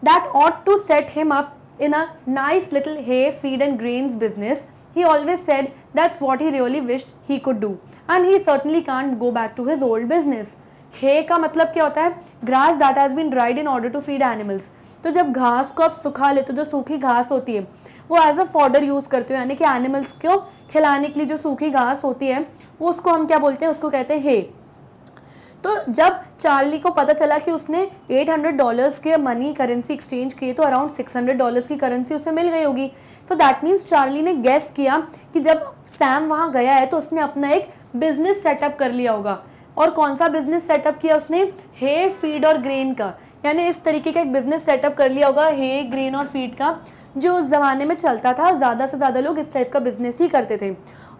That ought to set him up in a nice little hay, feed and grains business. He always said that's what he really wished he could do, and he certainly can't go back to his old business. Hay का मतलब क्या होता है? Grass that has been dried in order to feed animals. तो जब घास को आप सुखा लेते हो, जो सूखी घास होती है वो एज अ फॉडर यूज़ करते हो, यानी कि एनिमल्स को खिलाने के लिए जो सूखी घास होती है वो उसको हम क्या बोलते हैं? उसको कहते हैं हे। तो जब चार्ली को पता चला कि उसने $800 के मनी करेंसी एक्सचेंज किए तो अराउंड $600 की करेंसी उसे मिल गई होगी। सो दैट मीन्स चार्ली ने गेस किया कि जब सैम वहाँ गया है तो उसने अपना एक बिजनेस सेटअप कर लिया होगा। और कौन सा बिजनेस सेटअप किया उसने? हे, फीड और ग्रेन का, यानी इस तरीके का एक बिजनेस सेटअप कर लिया होगा, हे, ग्रेन और फीड का, जो उस ज़माने में चलता था। ज़्यादा से ज़्यादा लोग इस टाइप का बिजनेस ही करते थे,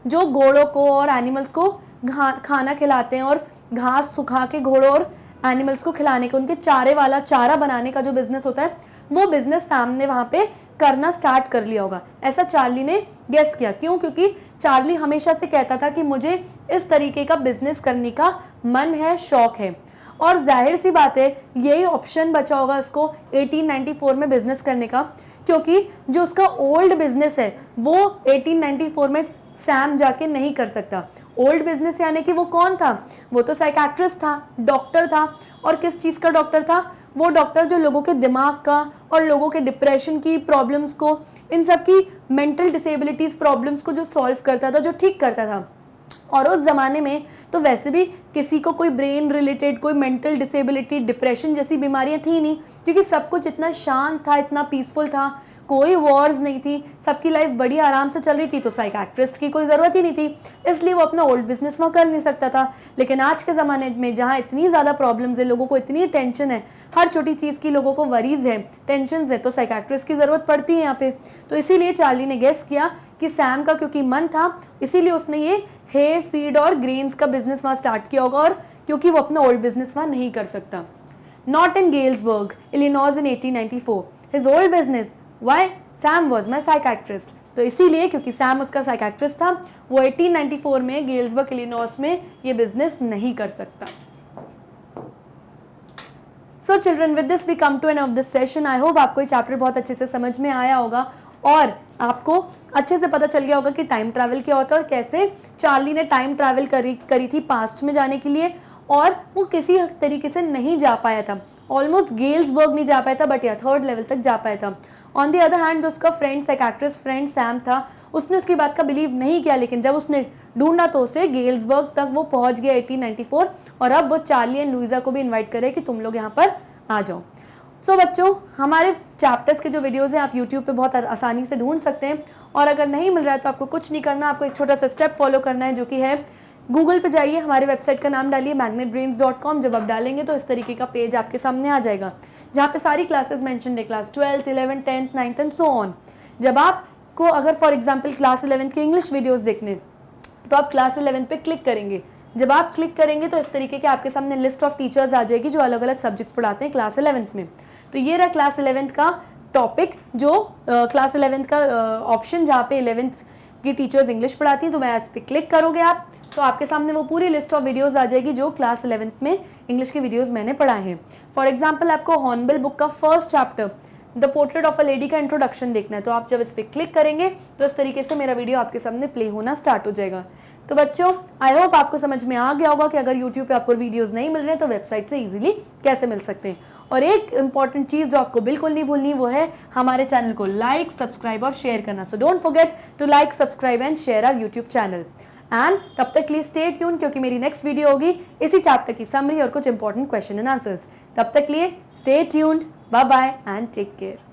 जो घोड़ों को और एनिमल्स को खाना खिलाते हैं, और घास सुखा के घोड़ों और एनिमल्स को खिलाने के, उनके चारे वाला चारा बनाने का जो बिजनेस होता है, वो बिजनेस सामने वहाँ पे करना स्टार्ट कर लिया होगा। ऐसा चार्ली ने गेस किया। क्यों? क्योंकि चार्ली हमेशा से कहता था कि मुझे इस तरीके का बिजनेस करने का मन है, शौक है, और जाहिर सी बात है यही ऑप्शन बचा होगा इसको 1894 में बिजनेस करने का, क्योंकि जो उसका ओल्ड बिजनेस है वो 1894 में सैम जाके नहीं कर सकता। ओल्ड बिजनेस यानी कि वो कौन था? वो तो साइकियाट्रिस्ट था, डॉक्टर था, और किस चीज़ का डॉक्टर था? वो डॉक्टर जो लोगों के दिमाग का और लोगों के डिप्रेशन की प्रॉब्लम्स को, इन सब की मेंटल डिसेबिलिटीज़ प्रॉब्लम्स को जो सॉल्व करता था, जो ठीक करता था। और उस ज़माने में तो वैसे भी किसी को कोई ब्रेन रिलेटेड कोई मेंटल डिसेबिलिटी, डिप्रेशन जैसी बीमारियां थी नहीं, क्योंकि सब कुछ इतना शांत था, इतना पीसफुल था, कोई वॉर्स नहीं थी, सबकी लाइफ बड़ी आराम से चल रही थी। तो साइकियाट्रिस्ट की कोई ज़रूरत ही नहीं थी, इसलिए वो अपना ओल्ड बिजनेस वहाँ कर नहीं सकता था। लेकिन आज के ज़माने में जहाँ इतनी ज़्यादा प्रॉब्लम्स है, लोगों को इतनी टेंशन है, हर छोटी चीज़ की लोगों को वरीज है, टेंशन है, तो साइकियाट्रिस्ट की ज़रूरत पड़ती है यहाँ पे। तो इसीलिए चार्ली ने गेस किया कि सैम का क्योंकि मन था, इसीलिए उसने ये हे, फीड और ग्रेन्स का बिजनेस वहाँ स्टार्ट किया होगा, और क्योंकि वो अपना ओल्ड बिजनेस वहाँ नहीं कर सकता। Not in Galesburg, Illinois in 1894, his old business, why? Sam was my psychiatrist. तो इसीलिए क्योंकि सैम उसका साइकियाट्रिस्ट था, वो 1894 में गेल्सबर्ग, इलिनॉइस में ये बिजनेस नहीं कर सकता। So children, with this we come to end of this session. I hope आपको ये चैप्टर बहुत अच्छे से समझ में आया होगा, और आपको अच्छे से पता चल गया होगा कि टाइम ट्रैवल क्या होता है और कैसे चार्ली ने टाइम ट्रैवल करी थी पास्ट में जाने के लिए, और वो किसी तरीके से नहीं जा पाया था, ऑलमोस्ट गेल्सबर्ग नहीं जा पाया था, बट या थर्ड लेवल तक जा पाया था। ऑन द अदर हैंड जो उसका फ्रेंड, साइकियाट्रिस्ट फ्रेंड सैम था, उसने उसकी बात का बिलीव नहीं किया, लेकिन जब उसने ढूंढा तो उसे गेल्सबर्ग तक वो पहुंच गया 1894, और अब वो चार्ली एंड लुइजा को भी इन्वाइट करे कि तुम लोग यहाँ पर आ जाओ। सो बच्चों, हमारे चैप्टर्स के जो वीडियोज़ हैं आप यूट्यूब पे बहुत आसानी से ढूंढ सकते हैं, और अगर नहीं मिल रहा है तो आपको कुछ नहीं करना, आपको एक छोटा सा स्टेप फॉलो करना है, जो कि है गूगल पे जाइए, हमारे वेबसाइट का नाम डालिए magnetbrains.com। जब आप डालेंगे तो इस तरीके का पेज आपके सामने आ जाएगा, जहाँ पे सारी क्लासेस मेंशन है, class 12th, 11th, 10th, 9th and so on. जब आपको अगर फॉर एग्जांपल क्लास 11th के इंग्लिश वीडियोस देखने, तो आप क्लास 11 पे क्लिक करेंगे, जब आप क्लिक करेंगे तो इस तरीके के आपके सामने लिस्ट ऑफ टीचर्स आ जाएगी जो अलग अलग सब्जेक्ट्स पढ़ाते हैं क्लास 11th में। तो ये रहा क्लास 11th का टॉपिक, जो क्लास 11th का ऑप्शन जहाँ पे 11th की टीचर्स इंग्लिश पढ़ाती हैं। तो मैं इस पर क्लिक करोगे आप तो आपके सामने वो पूरी लिस्ट ऑफ वीडियोस आ जाएगी जो क्लास 11th में इंग्लिश के वीडियोस मैंने पढ़ाए हैं। फॉर एग्जांपल आपको हॉर्नबिल बुक का first chapter the portrait of a lady का इंट्रोडक्शन देखना है, तो आप जब इस पर क्लिक करेंगे तो इस तरीके से मेरा वीडियो आपके सामने प्ले होना स्टार्ट हो जाएगा। तो बच्चों आई होप आपको समझ में आ गया होगा कि अगर यूट्यूब पे आपको वीडियोस नहीं मिल रहे तो वेबसाइट से इजीली कैसे मिल सकते हैं। और एक इंपॉर्टेंट चीज़ जो आपको बिल्कुल नहीं भूलनी वो है हमारे चैनल को लाइक, सब्सक्राइब और शेयर करना। So don't forget to like, subscribe and share our YouTube channel. एंड तब तक लिए स्टे ट्यून, क्योंकि मेरी नेक्स्ट वीडियो होगी इसी चैप्टर की समरी और कुछ इंपॉर्टेंट क्वेश्चन एंड आंसर्स। तब तक लिए stay tuned, bye bye and take care.